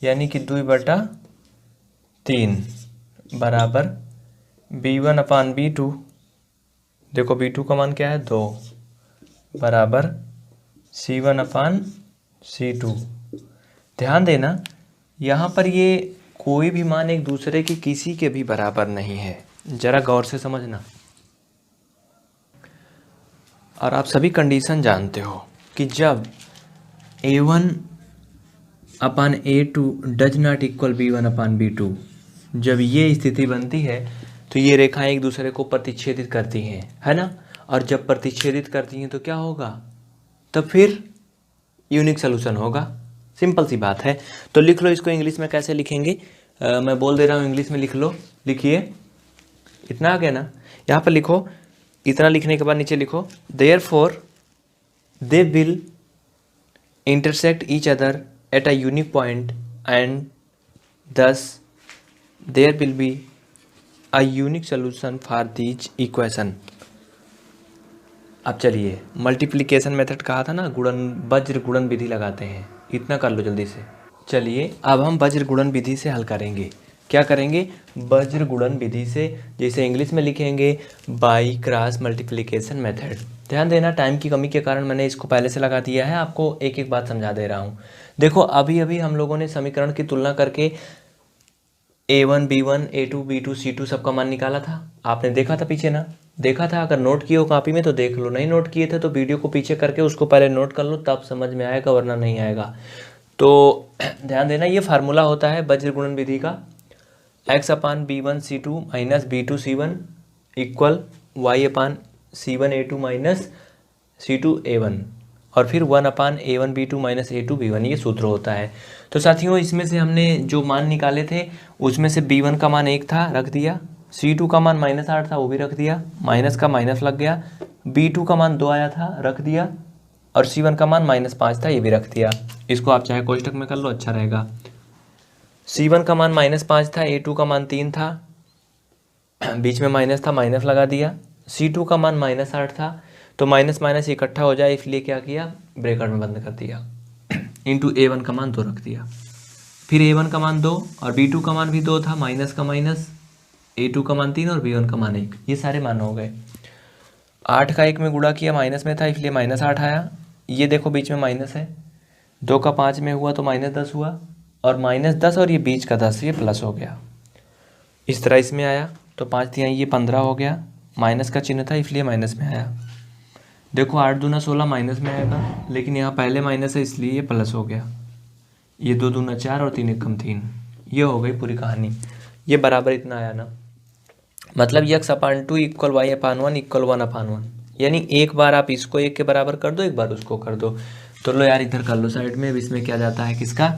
यानी कि 2/3 बराबर B1 अपान B2, देखो B2 का मान क्या है 2, बराबर C1 अपान C2। ध्यान देना यहाँ पर ये कोई भी मान एक दूसरे की किसी के भी बराबर नहीं है, ज़रा गौर से समझना। और आप सभी कंडीशन जानते हो कि जब A1 upon A2 does not equal B1 upon B2, जब ये स्थिति बनती है तो ये रेखाएं एक दूसरे को प्रतिच्छेदित करती हैं, है ना। और जब प्रतिच्छेदित करती हैं तो क्या होगा, तब फिर यूनिक सोल्यूशन होगा। सिंपल सी बात है। तो लिख लो इसको इंग्लिश में कैसे लिखेंगे, मैं बोल दे रहा हूँ इंग्लिश में लिख लो। लिखिए, इतना आ गया ना। यहाँ पर लिखो, इतना लिखने के बाद नीचे लिखो therefore they will intersect each other at a unique point and thus there will be a unique solution for these equation। अब चलिए मल्टीप्लिकेशन मेथड कहा था ना, वज्र गुणन विधि लगाते हैं, इतना कर लो जल्दी से। चलिए अब हम वज्र गुणन विधि से हल करेंगे। क्या करेंगे, वज्र गुणन विधि से, जैसे इंग्लिश में लिखेंगे बाई क्रॉस मल्टीप्लिकेशन मेथड। ध्यान देना, टाइम की कमी के कारण मैंने इसको पहले से लगा दिया है, आपको एक एक बात समझा दे रहा हूँ। देखो अभी अभी हम लोगों ने समीकरण की तुलना करके A1 B1 A2 B2 C2 सबका मान निकाला था। आपने देखा था पीछे ना, देखा था। अगर नोट किए हो कॉपी में तो देख लो, नहीं नोट किए थे तो वीडियो को पीछे करके उसको पहले नोट कर लो, तब समझ में आएगा, वरना नहीं आएगा। तो ध्यान देना, ये फार्मूला होता है वज्र गुणन विधि का, x अपान B1 C2 minus B2 C1 equal y अपान C1 A2 minus C2 A1 और फिर 1 अपान A1 B2 minus A2 B1, ये सूत्र होता है। तो साथियों इसमें से हमने जो मान निकाले थे उसमें से B1 का मान 1 था, रख दिया। C2 का मान -8 था, वो भी रख दिया, माइनस का माइनस लग गया। B2 का मान 2 आया था, रख दिया। और C1 का मान -5 था, ये भी रख दिया। इसको आप चाहे कोष्टक में कर लो, अच्छा रहेगा। C1 का मान -5 था, A2 का मान 3 था, बीच में माइनस था, माइनस लगा दिया। C2 का मान -8 था, तो माइनस माइनस इकट्ठा हो जाए इसलिए क्या किया, ब्रैकेट में बंद कर दिया, इंटू A1 का मान 2 रख दिया। फिर A1 का मान 2 और B2 का मान भी 2 था, माइनस का माइनस, A2 का मान 3 और B1 का मान 1, ये सारे मान हो गए। 8 का 1 में गुणा किया, माइनस में था इसलिए -8 आया। ये देखो बीच में माइनस है, 2 का 5 में हुआ तो -10 हुआ, और -10 और ये बीच का 10, ये प्लस हो गया। इस तरह इसमें आया तो 5 तिहाई ये 15 हो गया, माइनस का चिन्ह था इसलिए माइनस में आया। देखो 8 दूना 16 माइनस में आएगा, लेकिन यहाँ पहले माइनस है इसलिए ये प्लस हो गया। ये 2 दूना 4 और 3 एकम 3, ये हो गई पूरी कहानी। ये बराबर इतना आया ना, मतलब x अपान 2 इक्वल y अपान 1 इक्वल 1 अपान 1, यानी एक बार आप इसको 1 के बराबर कर दो, एक बार उसको कर दो। तो लो यार इधर कर लो साइड में, अब इसमें क्या जाता है किसका,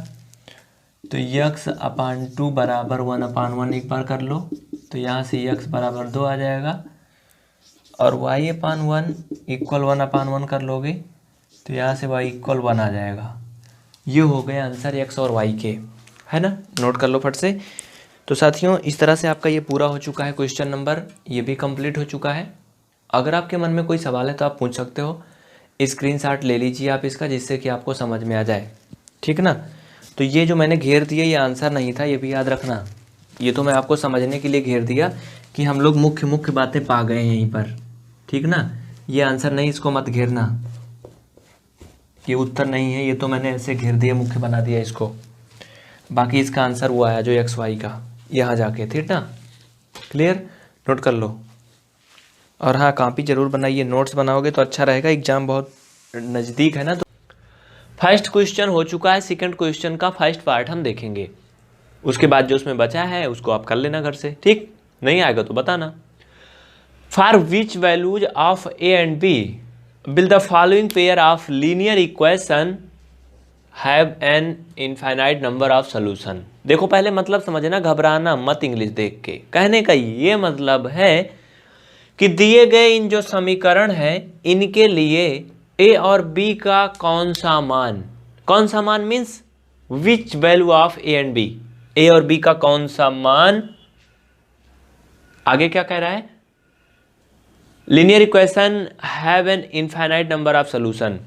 तो x अपान 2 बराबर 1 अपान 1 एक बार कर लो, तो यहाँ से x बराबर 2 आ जाएगा, और y अपान 1 इक्वल 1 अपान 1 कर लोगे तो यहाँ से y इक्वल 1 आ जाएगा। ये हो गए आंसर x और y के, है ना, नोट कर लो फट से। तो साथियों इस तरह से आपका ये पूरा हो चुका है क्वेश्चन नंबर, ये भी कंप्लीट हो चुका है। अगर आपके मन में कोई सवाल है तो आप पूछ सकते हो, स्क्रीनशॉट ले लीजिए आप इसका, जिससे कि आपको समझ में आ जाए, ठीक ना। तो ये जो मैंने घेर दिया ये आंसर नहीं था, ये भी याद रखना। ये तो मैं आपको समझने के लिए घेर दिया कि हम लोग मुख्य मुख्य बातें पा गए हैं यहीं पर, ठीक ना। ये आंसर नहीं, इसको मत घेरना, ये उत्तर नहीं है, ये तो मैंने ऐसे घेर दिया, मुख्य बना दिया इसको। बाकी इसका आंसर वो आया जो एक्स वाई का, यहाँ जाके, ठीक ना। क्लियर, नोट कर लो। और हाँ कॉपी जरूर बनाइए, नोट्स बनाओगे तो अच्छा रहेगा, एग्जाम बहुत नज़दीक है ना। तो फर्स्ट क्वेश्चन हो चुका है, सेकंड क्वेश्चन का फर्स्ट पार्ट हम देखेंगे, उसके बाद जो उसमें बचा है उसको आप कर लेना घर से, ठीक। नहीं आएगा तो बताना। For which values of A and b will the following pair of linear equation have an infinite number of solution. देखो पहले मतलब समझना, घबराना मत इंग्लिश देख के। कहने का ये मतलब है कि दिए गए इन जो समीकरण है इनके लिए ए और बी का कौन सा मान means which value of A and B, A और बी का कौन सा मान। आगे क्या कह रहा है, linear equation have an infinite number of solution,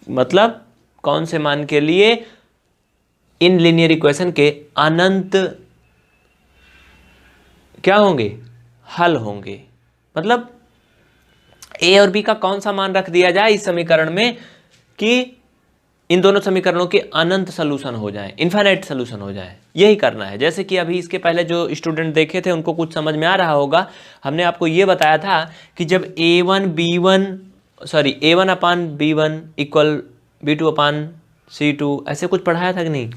मतलब कौन से मान के लिए इन लीनियर इक्वेशन के अनंत क्या होंगे, हल होंगे। मतलब ए और बी का कौन सा मान रख दिया जाए इस समीकरण में कि इन दोनों समीकरणों के अनंत सलूशन हो जाए, इनफाइनाइट सलूशन हो जाए, यही करना है। जैसे कि अभी इसके पहले जो स्टूडेंट देखे थे उनको कुछ समझ में आ रहा होगा, हमने आपको ये बताया था कि जब a1 अपान b1 इक्वल b2 अपान c2, ऐसे कुछ पढ़ाया था कि नहीं,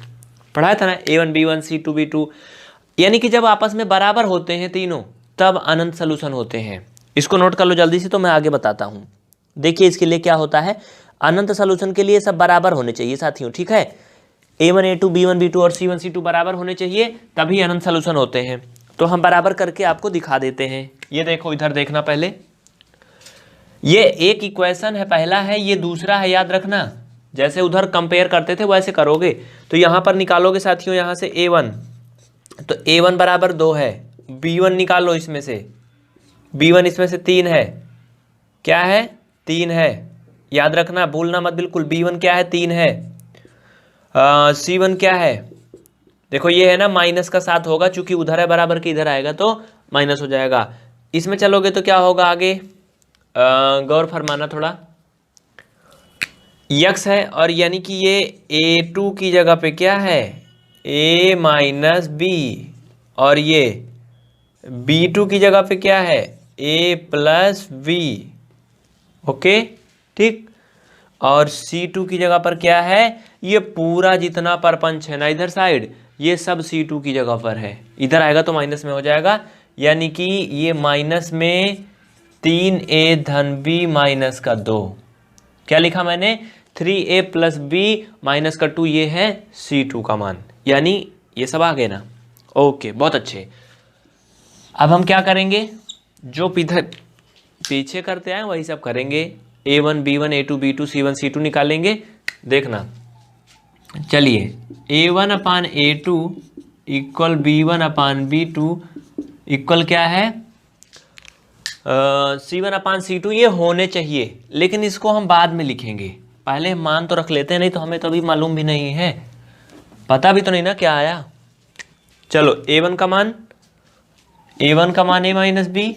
पढ़ाया था ना, a1 b1 c2 b2, यानी कि जब आपस में बराबर होते हैं तीनों तब अनंत सलूशन होते हैं। इसको नोट कर लो जल्दी से, तो मैं आगे बताता हूँ। देखिए इसके लिए क्या होता है, अनंत सलूशन के लिए सब बराबर होने चाहिए साथियों, ठीक है। a1 a2 b1 b2 और c1 c2 बराबर होने चाहिए, तभी अनंत सलूशन होते हैं। तो हम बराबर करके आपको दिखा देते हैं। ये देखो, इधर देखना पहले, ये एक इक्वेशन है, पहला है, ये दूसरा है, याद रखना। जैसे उधर कंपेयर करते थे वैसे करोगे। तो यहाँ पर निकालोगे साथियों, यहाँ से a1, तो a1 बराबर 2 है, b1 निकालो इसमें से, b1 इसमें से 3 है, क्या है 3 है, याद रखना, भूलना मत बिल्कुल। b1 क्या है 3 है, c1 क्या है, देखो ये है ना माइनस का 7 होगा, चूंकि उधर है बराबर के इधर आएगा तो माइनस हो जाएगा। इसमें चलोगे तो क्या होगा आगे, गौर फरमाना थोड़ा, यक्स है, और यानी कि ये a2 की जगह पे क्या है a माइनस बी, और ये b2 की जगह पे क्या है a प्लस बी, ओके ठीक। और c2 की जगह पर क्या है, ये पूरा जितना परपंच है ना इधर साइड, ये सब c2 की जगह पर है, इधर आएगा तो माइनस में हो जाएगा। यानी कि ये माइनस में 3a धन b माइनस का 2, क्या लिखा मैंने 3a प्लस बी माइनस का 2, ये है c2 का मान। यानी ये सब आ गए ना, ओके बहुत अच्छे। अब हम क्या करेंगे, जो इधर पीछे करते आए वही सब करेंगे, a1 b1 a2 b2 c1 c2 निकालेंगे। देखना, चलिए a1 अपान a2 इक्वल b1 अपान b2 इक्वल क्या है c1 अपान c2, ये होने चाहिए, लेकिन इसको हम बाद में लिखेंगे, पहले मान तो रख लेते हैं, नहीं तो हमें तो अभी मालूम भी नहीं है, पता भी तो नहीं ना क्या आया। चलो a1 का मान a माइनस बी,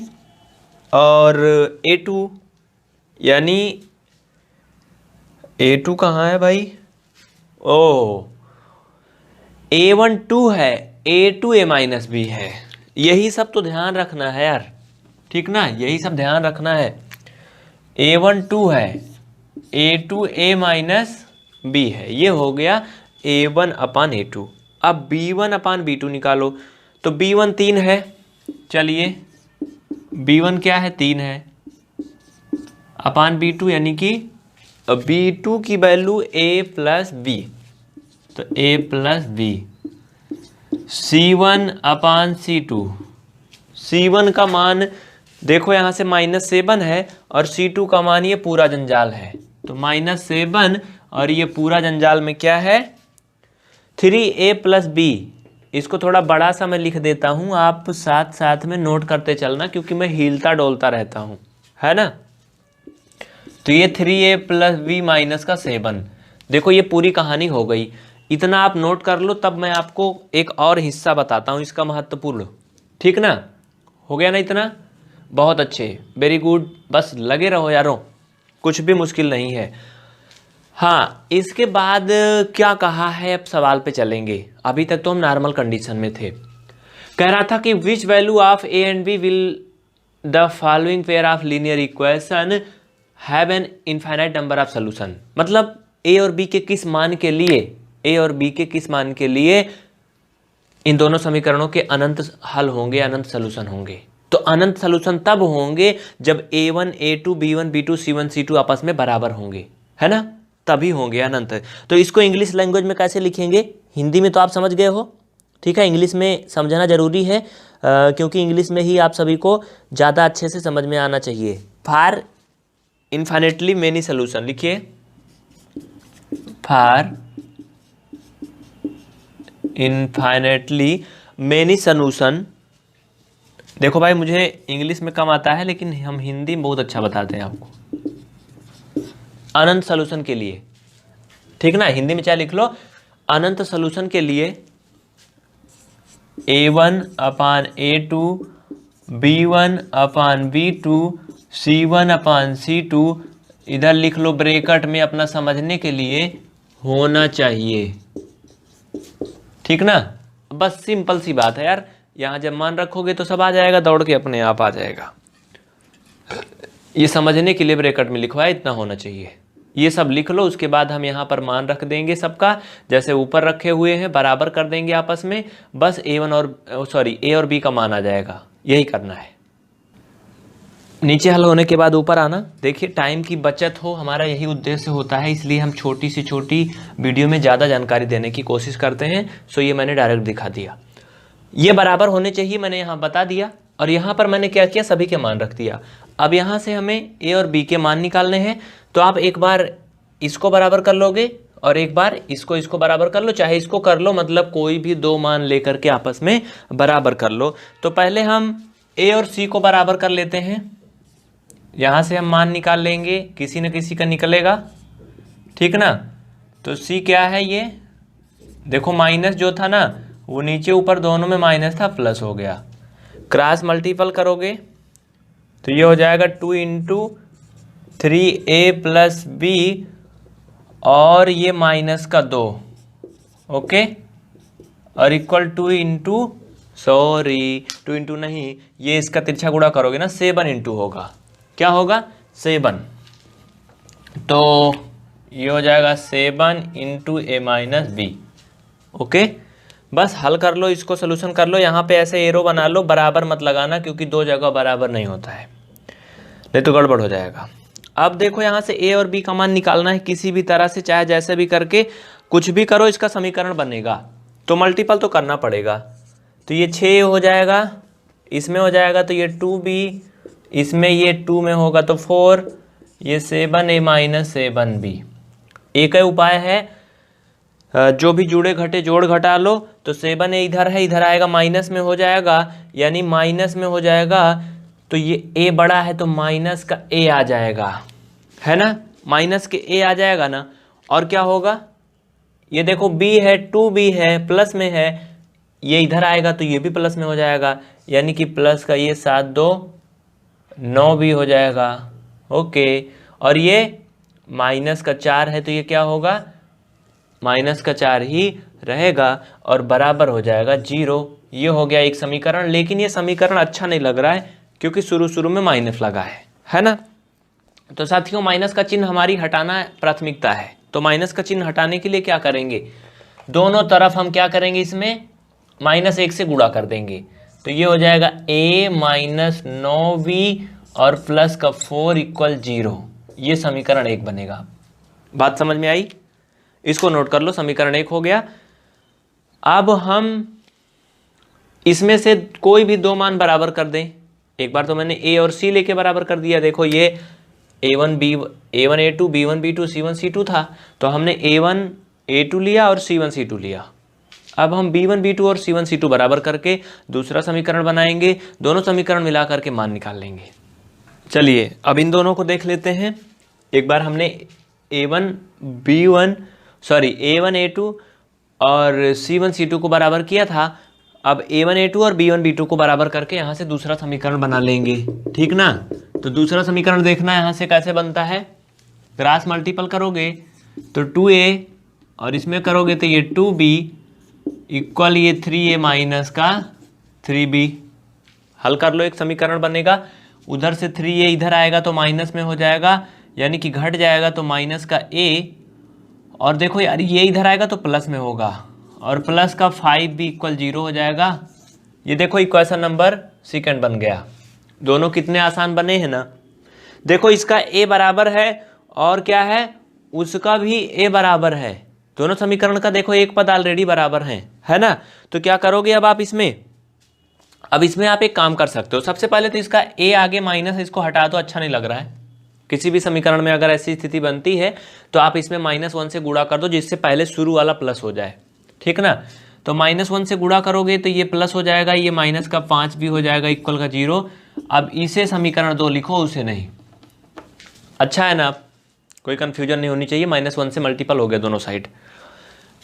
और a2 यानी a2 कहाँ है भाई, ओ a1 2 है, a2 a माइनस बी है, यही सब तो ध्यान रखना है यार, ठीक ना, यही सब ध्यान रखना है। a1 2 है, a2 a माइनस बी है, ये हो गया a1 अपान a2। अब b1 अपान b2 निकालो, तो b1 3 है, चलिए b1 क्या है 3 है, अपान b2 यानी कि b2 की वैल्यू a प्लस बी, तो a plus b, c1 upon c2, c1 का मान देखो यहाँ से -7 है, और c2 का मान ये पूरा जंजाल है, तो -7, और ये पूरा जंजाल में क्या है 3a प्लस बी। इसको थोड़ा बड़ा सा मैं लिख देता हूँ, आप साथ साथ में नोट करते चलना, क्योंकि मैं हिलता डोलता रहता हूँ, है ना। तो ये 3a प्लस बी माइनस का 7, देखो ये पूरी कहानी हो गई। इतना आप नोट कर लो, तब मैं आपको एक और हिस्सा बताता हूँ इसका महत्वपूर्ण, ठीक ना, हो गया ना इतना, बहुत अच्छे, वेरी गुड, बस लगे रहो यारों, कुछ भी मुश्किल नहीं है। हाँ, इसके बाद क्या कहा है, अब सवाल पे चलेंगे। अभी तक तो हम नॉर्मल कंडीशन में थे। कह रहा था कि which value of A and b will the following pair of linear equation have an infinite number of solution, मतलब ए और बी के किस मान के लिए, ए और बी के किस मान के लिए इन दोनों समीकरणों के अनंत हल होंगे, अनंत सोल्यूशन होंगे। तो अनंत सोल्यूशन तब होंगे जब a1 a2 b1 b2 c1 c2 आपस में बराबर होंगे, है ना। तभी होंगे अनंत। तो इसको इंग्लिश लैंग्वेज में कैसे लिखेंगे, हिंदी में तो आप समझ गए हो, ठीक है, इंग्लिश में समझना जरूरी है क्योंकि इंग्लिश में ही आप सभी को ज़्यादा अच्छे से समझ में आना चाहिए। फॉर इन्फाइनेटली मेनी सोल्यूशन लिखिए, फॉर इन्फाइनेटली मेनी सोल्यूशन। देखो भाई मुझे इंग्लिश में कम आता है लेकिन हम हिंदी में बहुत अच्छा बताते हैं आपको, अनंत सोल्यूशन के लिए, ठीक ना, हिंदी में चाहे लिख लो, अनंत सोल्यूशन के लिए A1 अपान A2 B1 अपान B2 C1 अपान C2, इधर लिख लो ब्रैकेट में अपना समझने के लिए होना चाहिए, ठीक ना। बस सिंपल सी बात है यार, यहाँ जब मान रखोगे तो सब आ जाएगा, दौड़ के अपने आप आ जाएगा। ये समझने के लिए ब्रैकेट में लिखवाया, इतना होना चाहिए, ये सब लिख लो। उसके बाद हम यहाँ पर मान रख देंगे सबका, जैसे ऊपर रखे हुए हैं बराबर कर देंगे आपस में, बस A1 और A और B का मान आ जाएगा, यही करना है। नीचे हल होने के बाद ऊपर आना। देखिए टाइम की बचत हो, हमारा यही उद्देश्य होता है, इसलिए हम छोटी से छोटी वीडियो में ज़्यादा जानकारी देने की कोशिश करते हैं। सो ये मैंने डायरेक्ट दिखा दिया, ये बराबर होने चाहिए, मैंने यहाँ बता दिया। और यहाँ पर मैंने क्या किया, सभी के मान रख दिया। अब यहाँ से हमें A और B के मान निकालने हैं, तो आप एक बार इसको बराबर कर लोगे और एक बार इसको बराबर कर लो, चाहे इसको कर लो, मतलब कोई भी दो मान लेकर के आपस में बराबर कर लो। तो पहले हम A और C को बराबर कर लेते हैं, यहाँ से हम मान निकाल लेंगे, किसी न किसी का निकलेगा, ठीक ना। तो C क्या है, ये देखो माइनस जो था ना वो नीचे ऊपर दोनों में माइनस था, प्लस हो गया, क्रॉस मल्टीपल करोगे तो ये हो जाएगा 2 इंटू 3A प्लस B और ये माइनस का 2, ओके, और इक्वल 2 इंटू नहीं, ये इसका तिरछा गुणा करोगे ना 7 इंटू होगा, क्या होगा 7, तो ये हो जाएगा 7 into A minus B, okay. बस हल कर लो, इसको सोल्यूशन कर लो। यहाँ पे ऐसे एरो बना लो, बराबर मत लगाना क्योंकि दो जगह बराबर नहीं होता है, नहीं तो गड़बड़ हो जाएगा। अब देखो यहाँ से A और B का मान निकालना है किसी भी तरह से, चाहे जैसे भी करके कुछ भी करो, इसका समीकरण बनेगा तो मल्टीपल तो करना पड़ेगा। तो ये 6 हो जाएगा, इसमें हो जाएगा तो ये 2B, इसमें ये 2 में होगा तो 4, ये 7A माइनस 7B। एक ही उपाय है, जो भी जुड़े घटे जोड़ घटा लो, तो 7A इधर है, इधर आएगा माइनस में हो जाएगा, यानी माइनस में हो जाएगा, तो ये A बड़ा है तो माइनस का A आ जाएगा, है ना, माइनस के A आ जाएगा ना। और क्या होगा, ये देखो B है, 2B है, प्लस में है, ये इधर आएगा तो ये भी प्लस में हो जाएगा, यानी कि प्लस का ये 7 2 9B हो जाएगा, ओके। और ये माइनस का 4 है तो ये क्या होगा, माइनस का 4 ही रहेगा और बराबर हो जाएगा 0। ये हो गया एक समीकरण, लेकिन ये समीकरण अच्छा नहीं लग रहा है क्योंकि शुरू में माइनस लगा है ना। तो साथियों माइनस का चिन्ह हमारी हटाना प्राथमिकता है, तो माइनस का चिन्ह हटाने के लिए क्या करेंगे, दोनों तरफ हम क्या करेंगे, इसमें -1 से गुणा कर देंगे, तो ये हो जाएगा A माइनस 9B और प्लस का 4 इक्वल 0। ये समीकरण 1 बनेगा। बात समझ में आई, इसको नोट कर लो, समीकरण 1 हो गया। अब हम इसमें से कोई भी दो मान बराबर कर दें। एक बार तो मैंने A और C लेके बराबर कर दिया, देखो ये A1 A2 B1 B2 C1 C2 था, तो हमने A1 A2 लिया और C1 C2 लिया। अब हम B1 B2 और C1 C2 बराबर करके दूसरा समीकरण बनाएंगे, दोनों समीकरण मिला करके मान निकाल लेंगे। चलिए अब इन दोनों को देख लेते हैं। एक बार हमने A1 A2 और C1 C2 को बराबर किया था, अब A1 A2 और B1 B2 को बराबर करके यहाँ से दूसरा समीकरण बना लेंगे, ठीक ना। तो दूसरा समीकरण देखना यहाँ से कैसे बनता है, क्रॉस मल्टीपल करोगे तो 2A और इसमें करोगे तो ये 2B इक्वल ये 3A माइनस का 3B। हल कर लो, एक समीकरण बनेगा, उधर से 3A इधर आएगा तो माइनस में हो जाएगा, यानी कि घट जाएगा तो माइनस का A, और देखो यार ये इधर आएगा तो प्लस में होगा, और प्लस का 5B इक्वल 0 हो जाएगा। ये देखो इक्वेशन नंबर 2 बन गया। दोनों कितने आसान बने हैं ना। देखो इसका A बराबर है और क्या है, उसका भी a बराबर है। दोनों समीकरण का देखो एक पद ऑलरेडी बराबर है ना। तो क्या करोगे अब आप इसमें, अब इसमें आप एक काम कर सकते हो। सबसे पहले तो इसका a आगे माइनस, इसको हटा दो, अच्छा नहीं लग रहा है। किसी भी समीकरण में अगर ऐसी स्थिति बनती है तो आप इसमें -1 से गुणा कर दो, जिससे पहले शुरू वाला प्लस हो जाए, ठीक ना। तो -1 से गुणा करोगे तो ये प्लस हो जाएगा, ये माइनस का 5 भी हो जाएगा, इक्वल का 0। अब इसे समीकरण 2 लिखो, उसे नहीं। अच्छा है ना, कोई कंफ्यूजन नहीं होनी चाहिए। -1 से मल्टीपल हो गया दोनों साइड।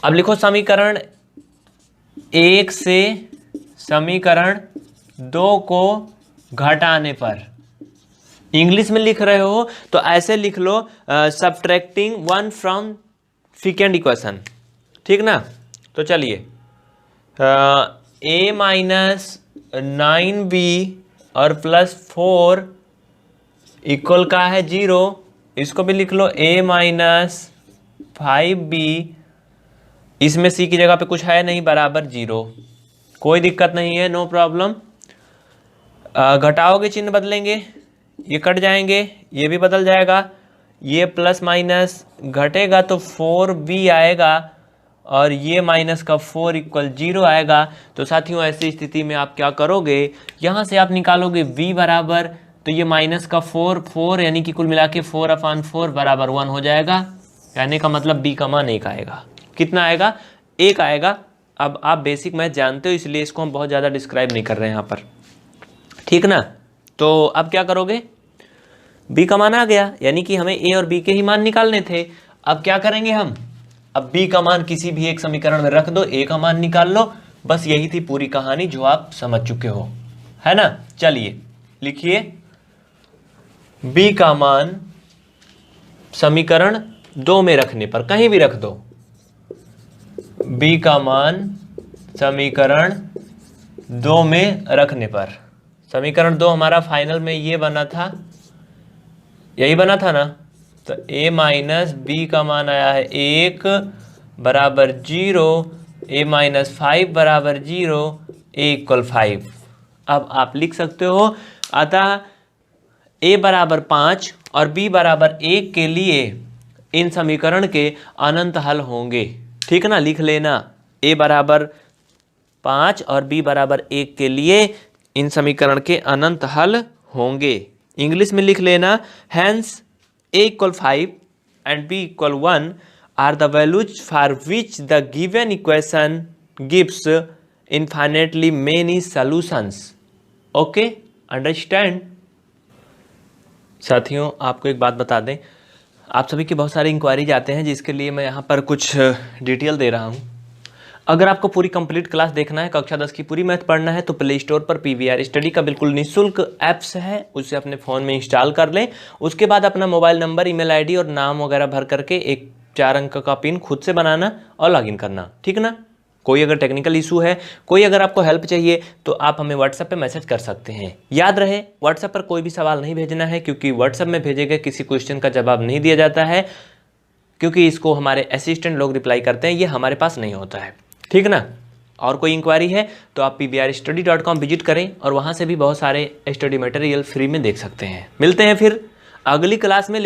अब लिखो समीकरण 1 से समीकरण 2 को घटाने पर, इंग्लिश में लिख रहे हो तो ऐसे लिख लो, सब्ट्रैक्टिंग 1 फ्रॉम सेकंड इक्वेशन, ठीक ना। तो चलिए a माइनस 9b और +4 इक्वल का है 0, इसको भी लिख लो a माइनस 5b, इसमें c की जगह पे कुछ है नहीं, बराबर 0। कोई दिक्कत नहीं है, नो प्रॉब्लम। घटाओगे चिन्ह बदलेंगे, ये कट जाएंगे, ये भी बदल जाएगा, ये प्लस माइनस घटेगा तो 4b आएगा और ये माइनस का 4 इक्वल 0 आएगा। तो साथियों ऐसी स्थिति में आप क्या करोगे, यहाँ से आप निकालोगे b बराबर, तो ये माइनस का 4 यानी कि कुल मिला के 4/4 बराबर 1 हो जाएगा। कहने का मतलब b का मान 1 आएगा। कितना आएगा? 1 आएगा। अब आप बेसिक मैथ जानते हो, इसलिए इसको हम बहुत ज़्यादा डिस्क्राइब नहीं कर रहे हैं यहाँ पर, ठीक ना। तो अब क्या करोगे, b का मान आ गया, यानी कि हमें a और b के ही मान निकालने थे। अब क्या करेंगे हम, अब b का मान किसी भी एक समीकरण में रख दो, a का मान निकाल लो। बस यही थी पूरी कहानी जो आप समझ चुके हो, है ना। चलिए लिखिए, b का मान समीकरण 2 में रखने पर, कहीं भी रख दो, b का मान समीकरण 2 में रखने पर। समीकरण 2 हमारा फाइनल में ये बना था, यही बना था ना। तो a माइनस b का मान आया है 1 बराबर 0, a माइनस 5 बराबर 0, a इक्वल 5। अब आप लिख सकते हो, अतः a बराबर 5 और b बराबर 1 के लिए इन समीकरण के अनंत हल होंगे, ठीक ना। लिख लेना, a बराबर 5 और b बराबर 1 के लिए इन समीकरण के अनंत हल होंगे। इंग्लिश में लिख लेना, hence a equal 5 and b equal 1 are the values for which the given equation gives infinitely many solutions. Okay, understand? साथियों आपको एक बात बता दें, आप सभी की बहुत सारी इंक्वायरीज आते हैं, जिसके लिए मैं यहाँ पर कुछ डिटेल दे रहा हूँ। अगर आपको पूरी कंप्लीट क्लास देखना है, कक्षा 10 की पूरी मैथ पढ़ना है, तो प्ले स्टोर पर PVR स्टडी का बिल्कुल निःशुल्क ऐप्स है, उसे अपने फ़ोन में इंस्टॉल कर लें। उसके बाद अपना मोबाइल नंबर, ईमेल आईडी और नाम वगैरह भर करके एक 4 अंक का पिन खुद से बनाना और लॉगिन करना, ठीक ना। कोई अगर टेक्निकल इशू है, कोई अगर आपको हेल्प चाहिए, तो आप हमें व्हाट्सएप पे मैसेज कर सकते हैं। याद रहे, व्हाट्सएप पर कोई भी सवाल नहीं भेजना है, क्योंकि व्हाट्सएप में भेजे गए किसी क्वेश्चन का जवाब नहीं दिया जाता है, क्योंकि इसको हमारे असिस्टेंट लोग रिप्लाई करते हैं, ये हमारे पास नहीं होता है, ठीक ना। और कोई इंक्वायरी है तो आप pvrstudy.com विजिट करें और वहाँ से भी बहुत सारे स्टडी मटेरियल फ्री में देख सकते हैं। मिलते हैं फिर अगली क्लास में।